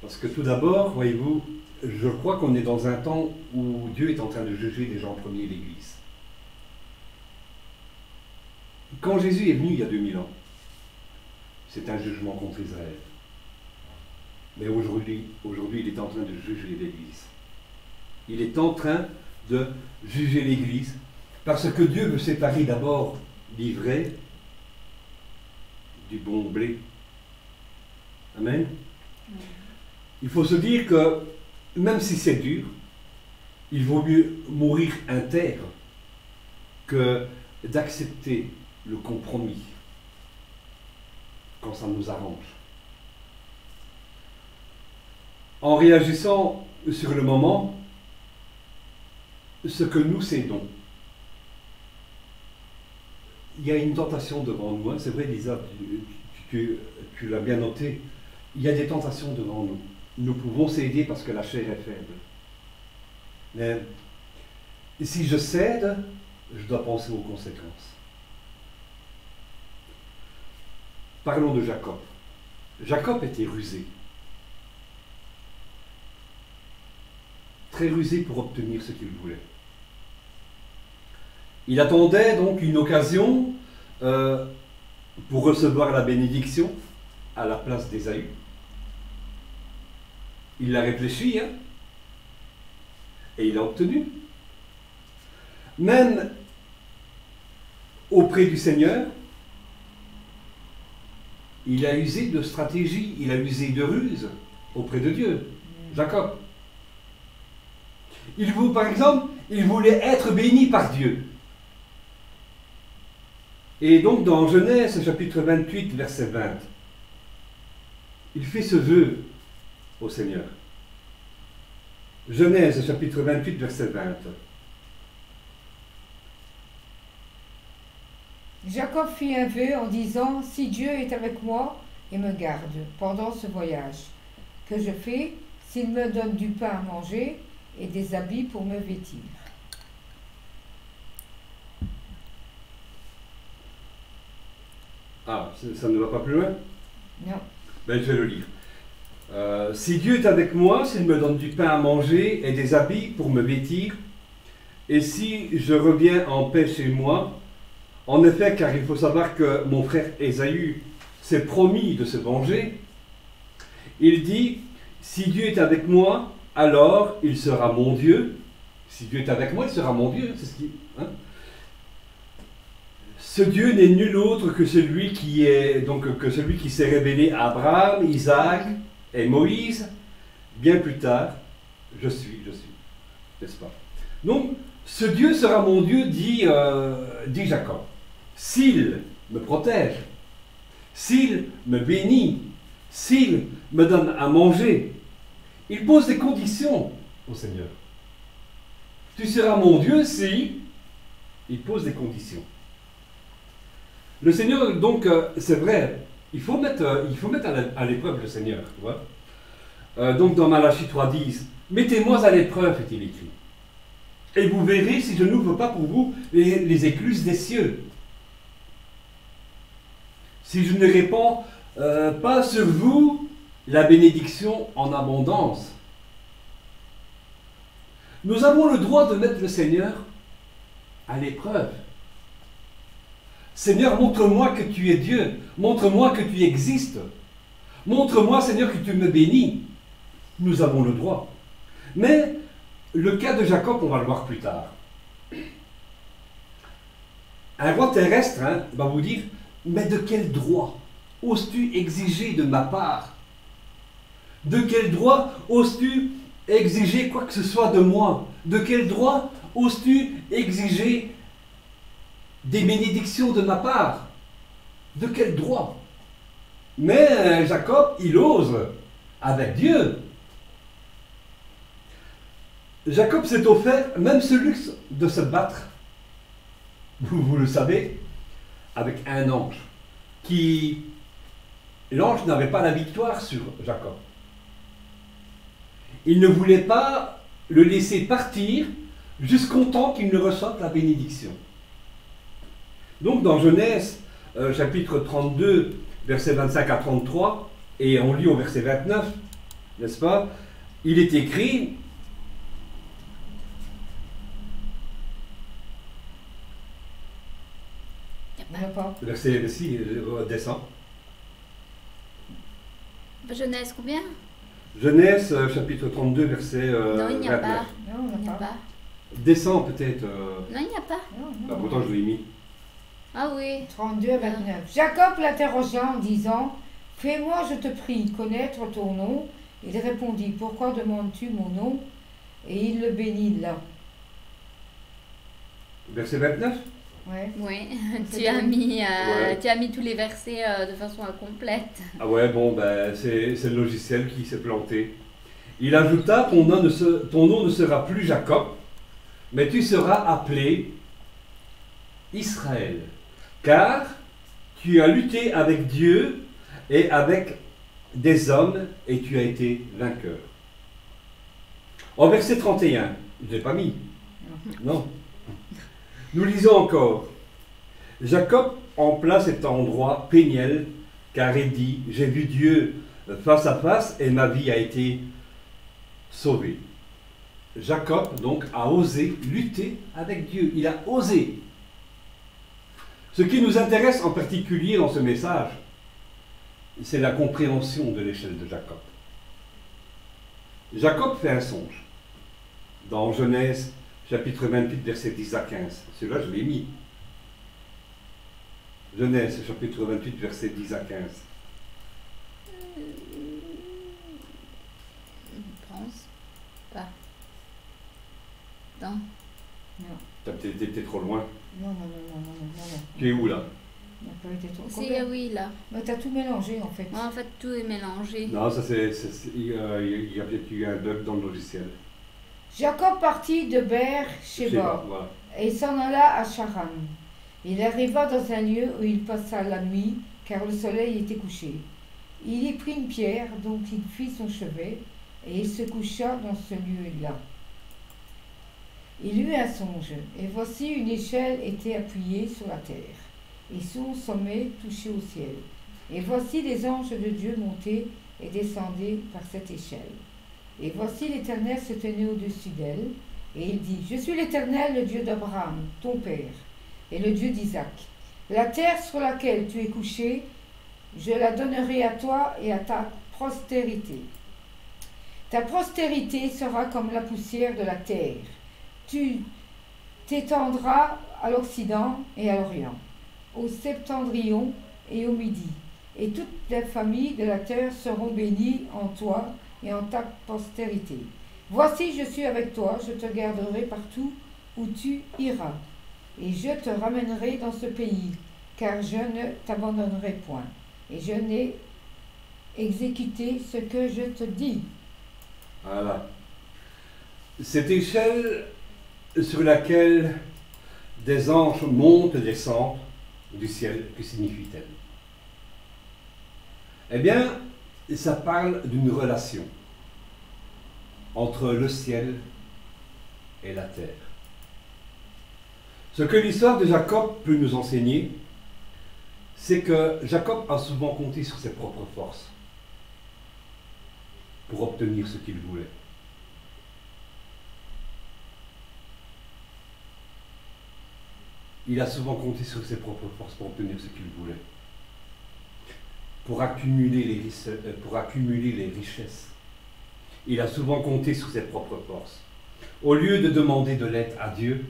Parce que tout d'abord, voyez-vous, je crois qu'on est dans un temps où Dieu est en train de juger déjà en premier l'Église. Quand Jésus est venu il y a 2000 ans, c'est un jugement contre Israël. Mais aujourd'hui, il est en train de juger l'Église. Il est en train de juger l'Église parce que Dieu veut séparer d'abord l'ivraie du bon blé. Amen. Il faut se dire que même si c'est dur, il vaut mieux mourir intègre que d'accepter le compromis quand ça nous arrange. En réagissant sur le moment, ce que nous cédons, il y a une tentation devant nous. Hein. C'est vrai, Lisa, tu l'as bien noté, il y a des tentations devant nous. Nous pouvons céder parce que la chair est faible. Mais si je cède, je dois penser aux conséquences. Parlons de Jacob. Jacob était rusé. Très rusé pour obtenir ce qu'il voulait. Il attendait donc une occasion pour recevoir la bénédiction à la place d'Ésaü. Il l'a réfléchi, hein, et il l'a obtenu. Même auprès du Seigneur, il a usé de stratégie, il a usé de ruse auprès de Dieu, Jacob. Par exemple, il voulait être béni par Dieu. Et donc dans Genèse chapitre 28, verset 20, il fait ce vœu au Seigneur. Genèse chapitre 28, verset 20. Jacob fit un vœu en disant, si Dieu est avec moi et me garde pendant ce voyage que je fais, s'il me donne du pain à manger et des habits pour me vêtir. Ah, ça ne va pas plus loin? Non. Ben, je vais le lire. Si Dieu est avec moi, s'il me donne du pain à manger et des habits pour me vêtir, et si je reviens en paix chez moi, en effet, car il faut savoir que mon frère Ésaü s'est promis de se venger, il dit, si Dieu est avec moi, alors il sera mon Dieu. Si Dieu est avec moi, il sera mon Dieu. C'est ce qui, hein? Ce Dieu n'est nul autre que celui qui s'est révélé à Abraham, Isaac et Moïse. Bien plus tard, je suis, n'est-ce pas? Donc, ce Dieu sera mon Dieu, dit Jacob. S'il me protège, s'il me bénit, s'il me donne à manger, il pose des conditions au Seigneur. Tu seras mon Dieu si il pose des conditions. Le Seigneur, donc, c'est vrai, il faut mettre à l'épreuve le Seigneur, tu vois. Donc dans Malachie 3,10, mettez-moi à l'épreuve, est-il écrit. Et vous verrez si je n'ouvre pas pour vous les écluses des cieux. Si je ne répands pas sur vous la bénédiction en abondance. Nous avons le droit de mettre le Seigneur à l'épreuve. Seigneur, montre-moi que tu es Dieu. Montre-moi que tu existes. Montre-moi, Seigneur, que tu me bénis. Nous avons le droit. Mais le cas de Jacob, on va le voir plus tard. Un roi terrestre va vous dire, mais de quel droit oses-tu exiger de ma part? De quel droit oses-tu exiger quoi que ce soit de moi? De quel droit oses-tu exiger des bénédictions de ma part? De quel droit? Mais Jacob, il ose avec Dieu. Jacob s'est offert même ce luxe de se battre, vous le savez, avec un ange. L'ange n'avait pas la victoire sur Jacob. Il ne voulait pas le laisser partir jusqu'au temps qu'il ne reçoive la bénédiction. Donc dans Genèse, chapitre 32, versets 25 à 33, et on lit au verset 29, n'est-ce pas? Il est écrit, verset 6, descend. Genèse combien? Genèse, chapitre 32, verset non, il n'y a 29. pas. Non, Il n'y a pas. Descend peut-être. Non, il n'y a pas. Bah, pourtant, je l'ai mis. Ah oui. 32 à 29. Jacob l'interrogea en disant, fais-moi, je te prie, connaître ton nom. Il répondit, pourquoi demandes-tu mon nom? Et il le bénit là. Verset 29? Ouais. Oui, C'est tu as bon. mis, Ouais. tu as mis tous les versets de façon incomplète. Ah ouais, bon, ben, c'est le logiciel qui s'est planté. Il ajouta, ton nom ne sera plus Jacob, mais tu seras appelé Israël, car tu as lutté avec Dieu et avec des hommes, et tu as été vainqueur. En verset 31, je ne l'ai pas mis. Non. Nous lisons encore. Jacob empla cet endroit Péniel, car il dit, j'ai vu Dieu face à face et ma vie a été sauvée. Jacob, donc, a osé lutter avec Dieu. Il a osé. Ce qui nous intéresse en particulier dans ce message, c'est la compréhension de l'échelle de Jacob. Jacob fait un songe. Dans Genèse, chapitre 28, versets 10 à 15. Celui-là, je l'ai mis. Genèse, chapitre 28, versets 10 à 15. Je pense pas. Non. T'as peut-être été trop loin. Non. Tu es où là? On n'a pas été trop Si, oui, là. Mais t'as tout mélangé en fait. Moi, en fait, tout est mélangé. Non, ça il y a peut-être eu un bug dans le logiciel. Jacob partit de Beer-Sheba Voilà. et s'en alla à Charan. Il arriva dans un lieu où il passa la nuit, car le soleil était couché. Il y prit une pierre dont il fit son chevet, et il se coucha dans ce lieu-là. Il eut un songe, et voici une échelle était appuyée sur la terre. et son sommet touchait au ciel. Et voici les anges de Dieu montaient et descendaient par cette échelle. Et voici l'Éternel se tenait au-dessus d'elle, et il dit, « Je suis l'Éternel, le Dieu d'Abraham, ton père, et le Dieu d'Isaac. La terre sur laquelle tu es couché, je la donnerai à toi et à ta postérité. Ta postérité sera comme la poussière de la terre. Tu t'étendras à l'Occident et à l'Orient, au septentrion et au Midi. Et toutes les familles de la terre seront bénies en toi et en ta postérité. Voici, je suis avec toi, je te garderai partout où tu iras, et je te ramènerai dans ce pays, car je ne t'abandonnerai point, et je n'ai exécuté ce que je te dis. » Voilà. Cette échelle sur laquelle des anges montent et descendent du ciel, que signifie-t-elle? Eh bien, ça parle d'une relation entre le ciel et la terre. Ce que l'histoire de Jacob peut nous enseigner, c'est que Jacob a souvent compté sur ses propres forces pour obtenir ce qu'il voulait. Il a souvent compté sur ses propres forces pour obtenir ce qu'il voulait. Pour accumuler les richesses. Il a souvent compté sur ses propres forces. Au lieu de demander de l'aide à Dieu,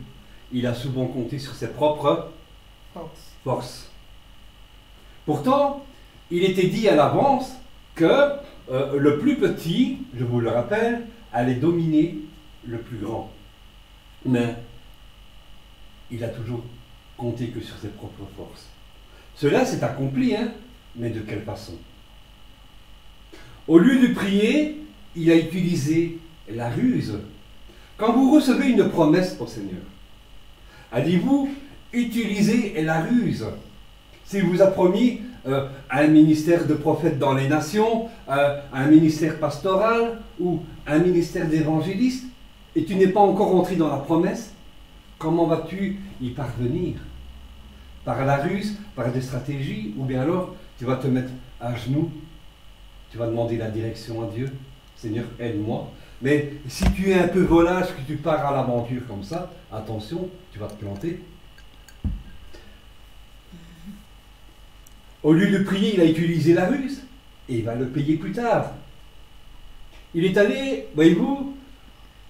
il a souvent compté sur ses propres forces. Pourtant, il était dit à l'avance que le plus petit, je vous le rappelle, allait dominer le plus grand. Mais il a toujours compté que sur ses propres forces. Cela s'est accompli, hein, mais de quelle façon? Au lieu de prier, il a utilisé la ruse. Quand vous recevez une promesse au Seigneur, allez-vous utiliser la ruse? S'il vous a promis un ministère de prophète dans les nations, un ministère pastoral ou un ministère d'évangéliste, et tu n'es pas encore entré dans la promesse, comment vas-tu y parvenir? Par la ruse, par des stratégies, ou bien alors tu vas te mettre à genoux, tu vas demander la direction à Dieu. Seigneur, aide-moi. Mais si tu es un peu volage, que tu pars à l'aventure comme ça, attention, tu vas te planter. Au lieu de prier, il a utilisé la ruse, et il va le payer plus tard. Il est allé, voyez-vous,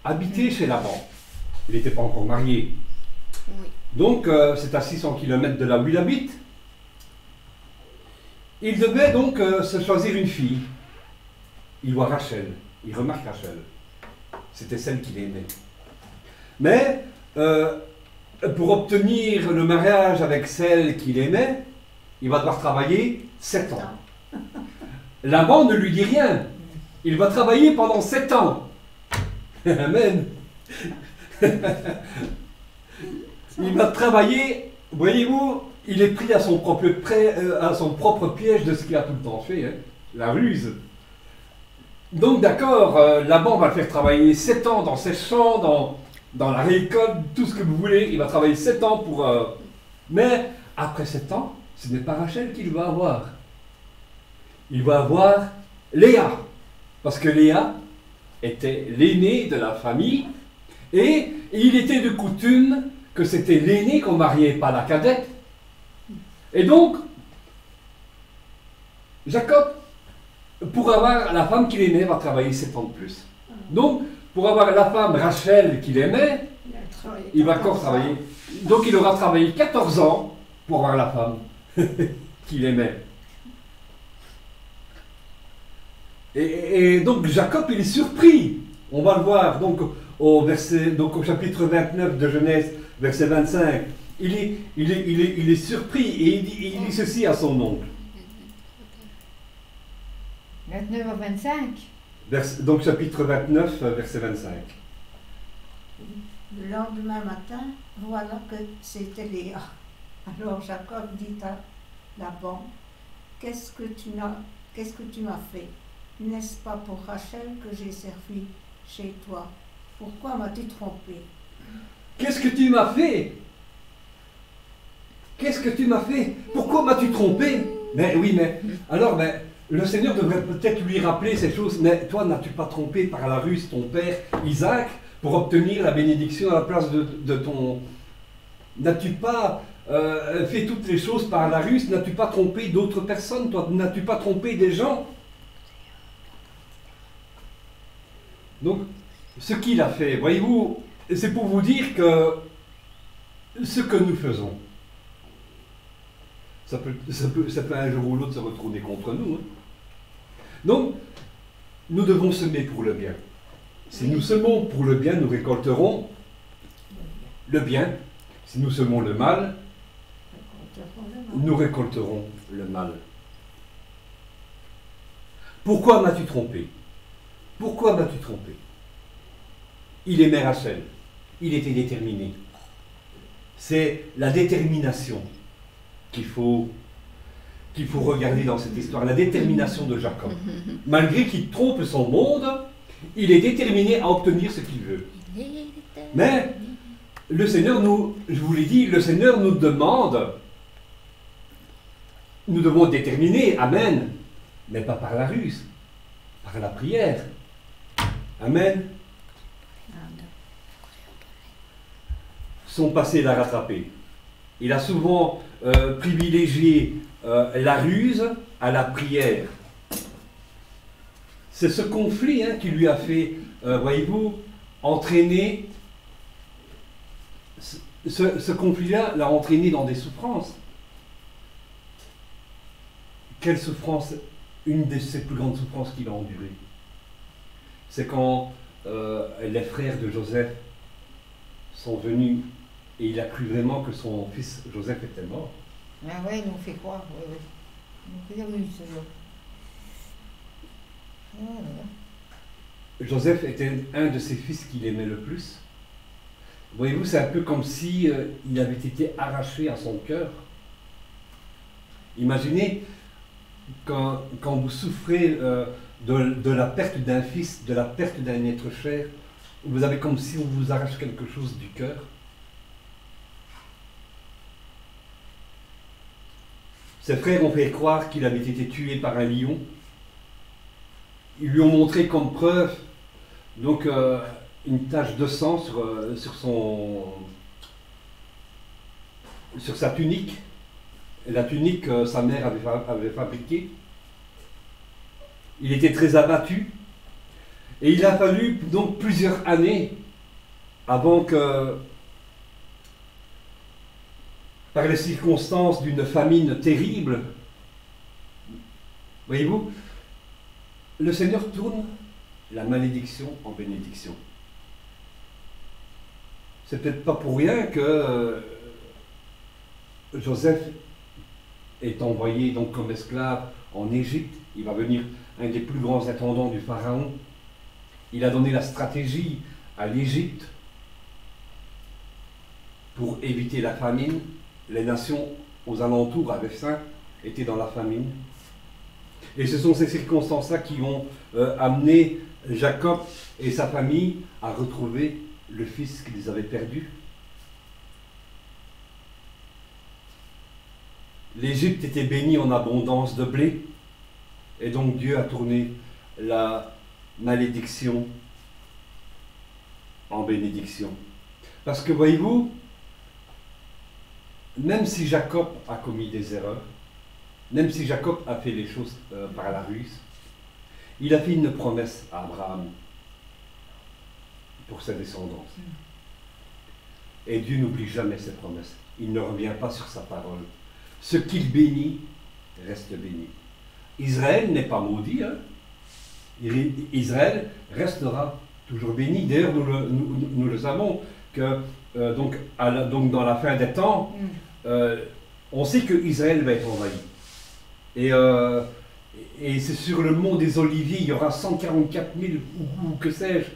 habiter chez Laban. Il n'était pas encore marié. Oui. Donc, c'est à 600 km de là où il habite. Il devait donc se choisir une fille. Il voit Rachel. Il remarque Rachel. C'était celle qu'il aimait. Mais, pour obtenir le mariage avec celle qu'il aimait, il va devoir travailler 7 ans. Laban ne lui dit rien. Il va travailler pendant 7 ans. Amen. Il va travailler, voyez-vous, il est pris à son propre piège de ce qu'il a tout le temps fait, hein, la ruse. Donc d'accord, Laban va le faire travailler 7 ans dans ses champs, dans la récolte, tout ce que vous voulez. Il va travailler 7 ans pour... Mais après 7 ans, ce n'est pas Rachel qu'il va avoir. Il va avoir Léa. Parce que Léa était l'aînée de la famille. Et il était de coutume que c'était l'aînée qu'on mariait, pas la cadette. Et donc, Jacob, pour avoir la femme qu'il aimait, va travailler 7 ans de plus. Donc, pour avoir la femme Rachel qu'il aimait, il va encore travailler. Donc, il aura travaillé 14 ans pour avoir la femme qu'il aimait. Et donc, Jacob, il est surpris. On va le voir donc au chapitre 29 de Genèse, verset 25. Il est surpris et il dit ceci à son oncle. 29 à 25. Donc chapitre 29, verset 25. Le lendemain matin, voilà que c'était Léa. Alors Jacob dit à Laban, qu'est-ce que tu m'as fait? N'est-ce pas pour Rachel que j'ai servi chez toi? Pourquoi m'as-tu trompé? Qu'est-ce que tu m'as fait? qu'est-ce que tu m'as fait? Pourquoi m'as-tu trompé? Mais oui, mais alors, mais le Seigneur devrait peut-être lui rappeler ces choses. Mais toi, n'as-tu pas trompé par la ruse ton père Isaac pour obtenir la bénédiction à la place de ton... N'as-tu pas fait toutes les choses par la ruse? N'as-tu pas trompé d'autres personnes? Toi, n'as-tu pas trompé des gens? Donc, ce qu'il a fait, voyez-vous, c'est pour vous dire que ce que nous faisons, ça peut un jour ou l'autre se retourner contre nous. Hein. Donc, nous devons semer pour le bien. Si nous semons pour le bien, nous récolterons le bien. Si nous semons le mal, nous récolterons le mal. Pourquoi m'as-tu trompé? Pourquoi m'as-tu trompé? Il aimait Rachel. Il était déterminé. C'est la détermination qu'il faut regarder dans cette histoire. La détermination de Jacob. Malgré qu'il trompe son monde, il est déterminé à obtenir ce qu'il veut. Mais le Seigneur je vous l'ai dit, le Seigneur nous demande, nous devons être déterminés, amen, mais pas par la ruse, par la prière. Amen. Son passé l'a rattrapé. Il a souvent privilégié la ruse à la prière. C'est ce conflit qui lui a fait, voyez-vous, entraîner. Ce conflit-là l'a entraîné dans des souffrances. Quelle souffrance? Une de ses plus grandes souffrances qu'il a endurées. C'est quand les frères de Joseph sont venus et il a cru vraiment que son fils Joseph était mort. Ah ouais, ils m'ont fait croire. Ouais, ouais. Ils m'ont fait ruse, ce jour. Joseph était un de ses fils qu'il aimait le plus. Voyez-vous, c'est un peu comme si il avait été arraché à son cœur. Imaginez quand vous souffrez de la perte d'un fils, de la perte d'un être cher, vous avez comme si on vous arrache quelque chose du cœur. Ses frères ont fait croire qu'il avait été tué par un lion. Ils lui ont montré comme preuve donc une tache de sang sur sa tunique, la tunique que sa mère avait fabriquée. Il était très abattu et il a fallu donc plusieurs années avant que, par les circonstances d'une famine terrible, voyez-vous, le Seigneur tourne la malédiction en bénédiction. C'est peut-être pas pour rien que Joseph est envoyé donc comme esclave en Égypte. Il va venir un des plus grands intendants du Pharaon. Il a donné la stratégie à l'Égypte pour éviter la famine. Les nations aux alentours avaient faim, étaient dans la famine. Et ce sont ces circonstances-là qui ont amené Jacob et sa famille à retrouver le fils qu'ils avaient perdu. L'Égypte était bénie en abondance de blé, et donc Dieu a tourné la malédiction en bénédiction. Parce que voyez-vous, même si Jacob a commis des erreurs, même si Jacob a fait les choses par la ruse, il a fait une promesse à Abraham pour sa descendance. Et Dieu n'oublie jamais ses promesses. Il ne revient pas sur sa parole. Ce qu'il bénit reste béni. Israël n'est pas maudit. Israël restera toujours béni. D'ailleurs, nous le savons que donc dans la fin des temps, on sait que Israël va être envahi. Et c'est sur le mont des Oliviers, il y aura 144 000 ou que sais-je.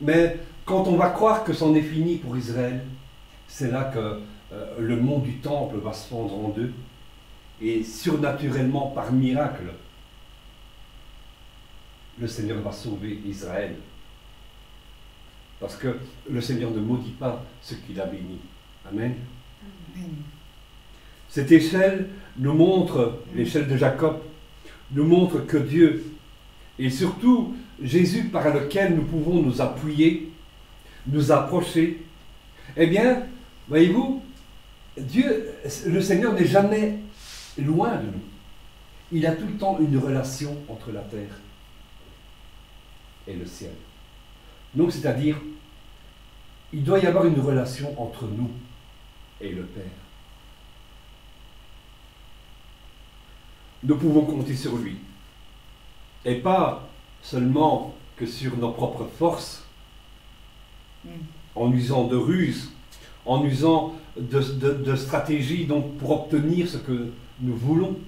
Mais quand on va croire que c'en est fini pour Israël, c'est là que le mont du temple va se fendre en deux. Et surnaturellement, par miracle, le Seigneur va sauver Israël. Parce que le Seigneur ne maudit pas ce qu'il a béni. Amen. Amen. Cette échelle nous montre, l'échelle de Jacob, nous montre que Dieu, et surtout Jésus par lequel nous pouvons nous appuyer, nous approcher, eh bien, voyez-vous, Dieu, le Seigneur n'est jamais loin de nous. Il a tout le temps une relation entre la terre et le ciel. Donc, c'est-à-dire, il doit y avoir une relation entre nous et le Père. Nous pouvons compter sur lui. Et pas seulement que sur nos propres forces, en usant de ruses, en usant de stratégies donc, pour obtenir ce que nous voulons.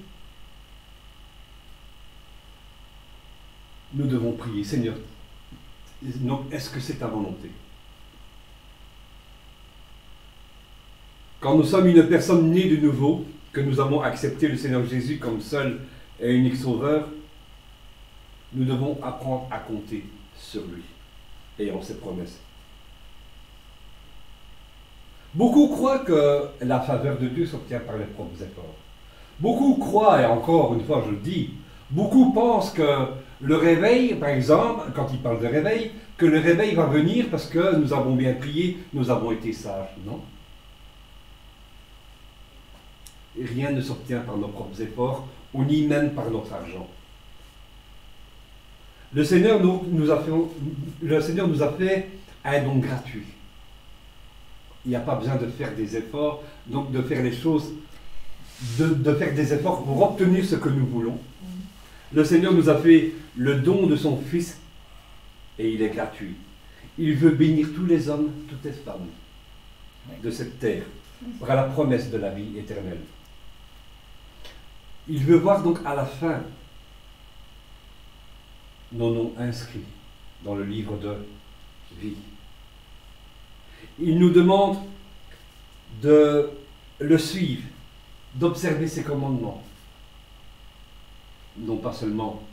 Nous devons prier, Seigneur, est-ce que c'est ta volonté? Quand nous sommes une personne née de nouveau, que nous avons accepté le Seigneur Jésus comme seul et unique sauveur, nous devons apprendre à compter sur lui et en ses promesses. Beaucoup croient que la faveur de Dieu s'obtient par les propres efforts. Beaucoup croient, et encore une fois je le dis, beaucoup pensent que le réveil, par exemple, quand ils parlent de réveil, que le réveil va venir parce que nous avons bien prié, nous avons été sages. Non. Rien ne s'obtient par nos propres efforts, ou ni même par notre argent. Le Seigneur nous a fait un don gratuit. Il n'y a pas besoin de faire des efforts, donc de faire les choses, de faire des efforts pour obtenir ce que nous voulons. Le Seigneur nous a fait le don de son Fils et il est gratuit. Il veut bénir tous les hommes, toutes les femmes de cette terre par la promesse de la vie éternelle. Il veut voir donc à la fin nos noms inscrits dans le livre de vie. Il nous demande de le suivre, d'observer ses commandements. Non pas seulement,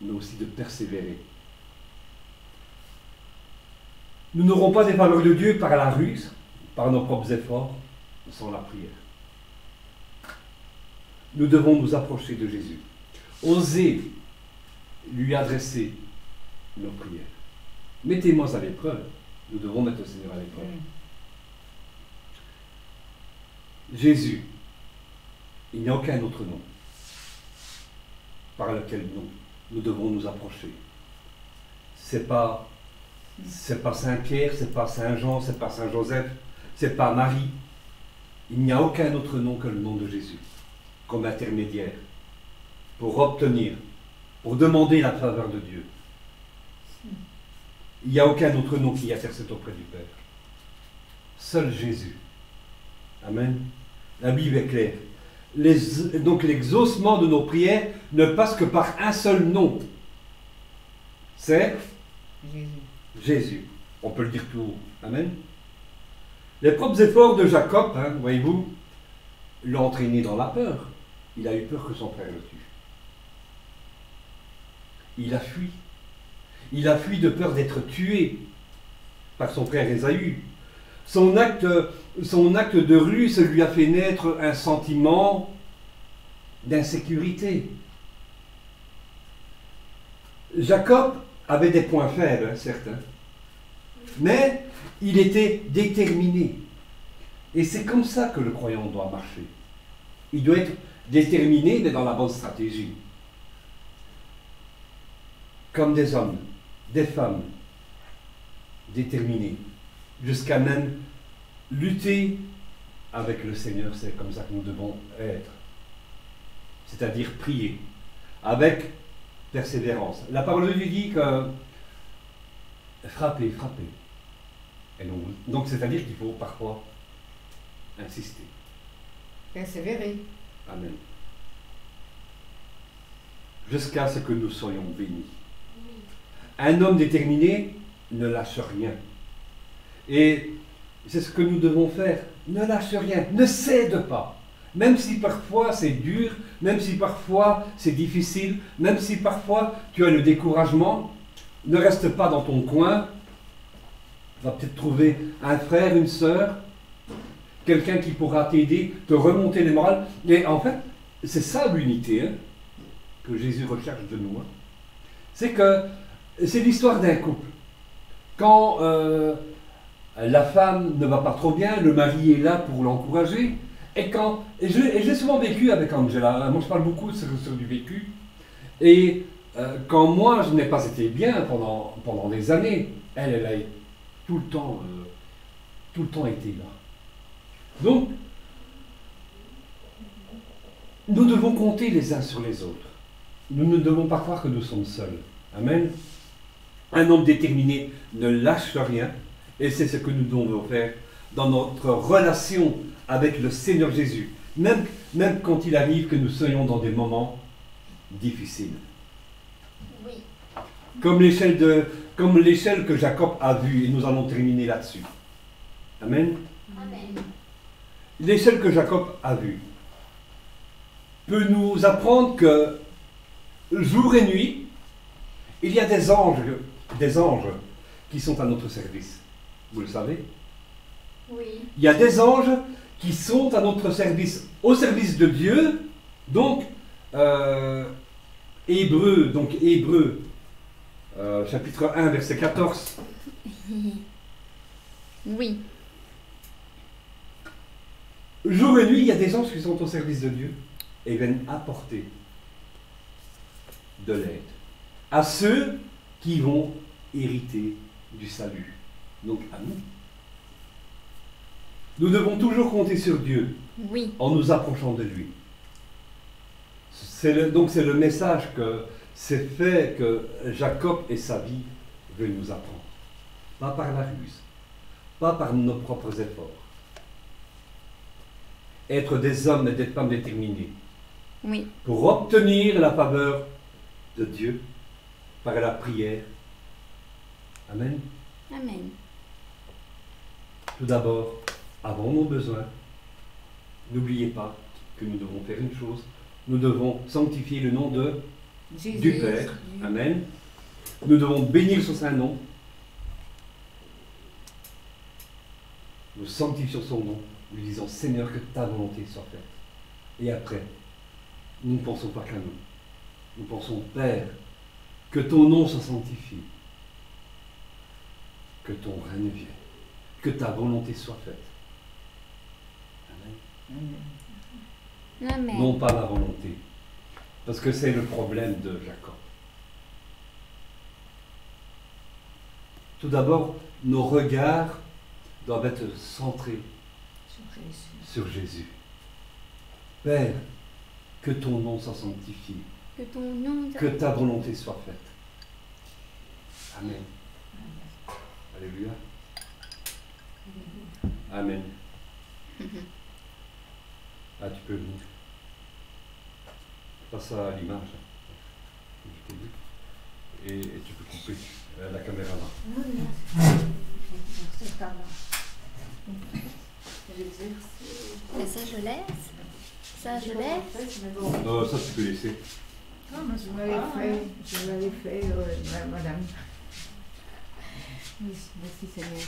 mais aussi de persévérer. Nous n'aurons pas des faveurs de Dieu par la ruse, par nos propres efforts, sans la prière. Nous devons nous approcher de Jésus, oser lui adresser nos prières. Mettez-moi à l'épreuve. Nous devons mettre le Seigneur à l'épreuve. Jésus, il n'y a aucun autre nom par lequel nous devons nous approcher. C'est pas Saint-Pierre, c'est pas Saint-Jean, c'est pas Saint-Joseph, c'est pas Marie. Il n'y a aucun autre nom que le nom de Jésus comme intermédiaire pour obtenir, pour demander la faveur de Dieu. Il n'y a aucun autre nom qui intercède auprès du Père. Seul Jésus. Amen. La Bible est claire. Donc l'exaucement de nos prières ne passe que par un seul nom. C'est Jésus. On peut le dire tout haut. Amen. Les propres efforts de Jacob, voyez-vous, l'ont entraîné dans la peur. Il a eu peur que son frère le tue. Il a fui. Il a fui de peur d'être tué par son frère Ésaü. Son acte de ruse lui a fait naître un sentiment d'insécurité. Jacob avait des points faibles, certains, mais il était déterminé. Et c'est comme ça que le croyant doit marcher. Il doit être déterminé, mais dans la bonne stratégie. Comme des hommes, des femmes déterminés, jusqu'à même lutter avec le Seigneur. C'est comme ça que nous devons être. C'est-à-dire prier avec persévérance. La parole de Dieu dit que frapper. Et donc c'est-à-dire qu'il faut parfois insister. Persévérer. Amen. Jusqu'à ce que nous soyons bénis. Un homme déterminé ne lâche rien. Et c'est ce que nous devons faire. Ne lâche rien. Ne cède pas. Même si parfois c'est dur, même si parfois c'est difficile, même si parfois tu as le découragement, ne reste pas dans ton coin. Tu vas peut-être trouver un frère, une sœur, quelqu'un qui pourra t'aider, te remonter les morales. Et en fait, c'est ça l'unité hein, que Jésus recherche de nous. Hein. C'est que c'est l'histoire d'un couple. Quand la femme ne va pas trop bien, le mari est là pour l'encourager. Et je l'ai souvent vécu avec Angela. Moi, je parle beaucoup sur du vécu. Et quand moi, je n'ai pas été bien pendant des années, elle a tout le temps été là. Donc, nous devons compter les uns sur les autres. Nous ne devons pas croire que nous sommes seuls. Amen. Un homme déterminé ne lâche rien. Et c'est ce que nous devons faire dans notre relation avec le Seigneur Jésus. Même quand il arrive que nous soyons dans des moments difficiles. Oui. Comme l'échelle que Jacob a vue, et nous allons terminer là-dessus. Amen. Amen. L'échelle que Jacob a vue peut nous apprendre que jour et nuit, il y a des anges qui sont à notre service. Vous le savez? Oui. Il y a des anges qui sont à notre service, au service de Dieu. Donc, Hébreux, chapitre 1, verset 14. Oui. Jour et nuit, il y a des anges qui sont au service de Dieu et viennent apporter de l'aide à ceux qui vont hériter du salut. Donc à nous. Nous devons toujours compter sur Dieu Oui. en nous approchant de lui. C'est le message que c'est fait que Jacob et sa vie veulent nous apprendre. Pas par la ruse, pas par nos propres efforts. Être des hommes et des femmes déterminés Oui. pour obtenir la faveur de Dieu par la prière. Amen. Amen. Tout d'abord, avons nos besoins. N'oubliez pas que nous devons faire une chose. Nous devons sanctifier le nom de Jésus, du Père. Amen. Nous devons bénir son saint nom. Nous sanctifions son nom. Nous disons, Seigneur, que ta volonté soit faite. Et après, nous ne pensons pas qu'à nous. Nous pensons, Père, que ton nom soit sanctifié. Que ton règne vienne. Que ta volonté soit faite. Amen. Amen. Non pas la volonté. Parce que c'est le problème de Jacob. Tout d'abord, nos regards doivent être centrés sur Jésus. Père, que ton nom soit sanctifié. Que ton nom... Que ta volonté soit faite. Amen. Alléluia. Amen. Ah, tu peux venir. Passe à l'image. Je t'ai dit. Et tu peux couper la caméra là. Et ça, je laisse. Ça, je laisse. Non, ça tu peux laisser. Ah, moi, je l'avais fait, madame. Oui, merci Seigneur.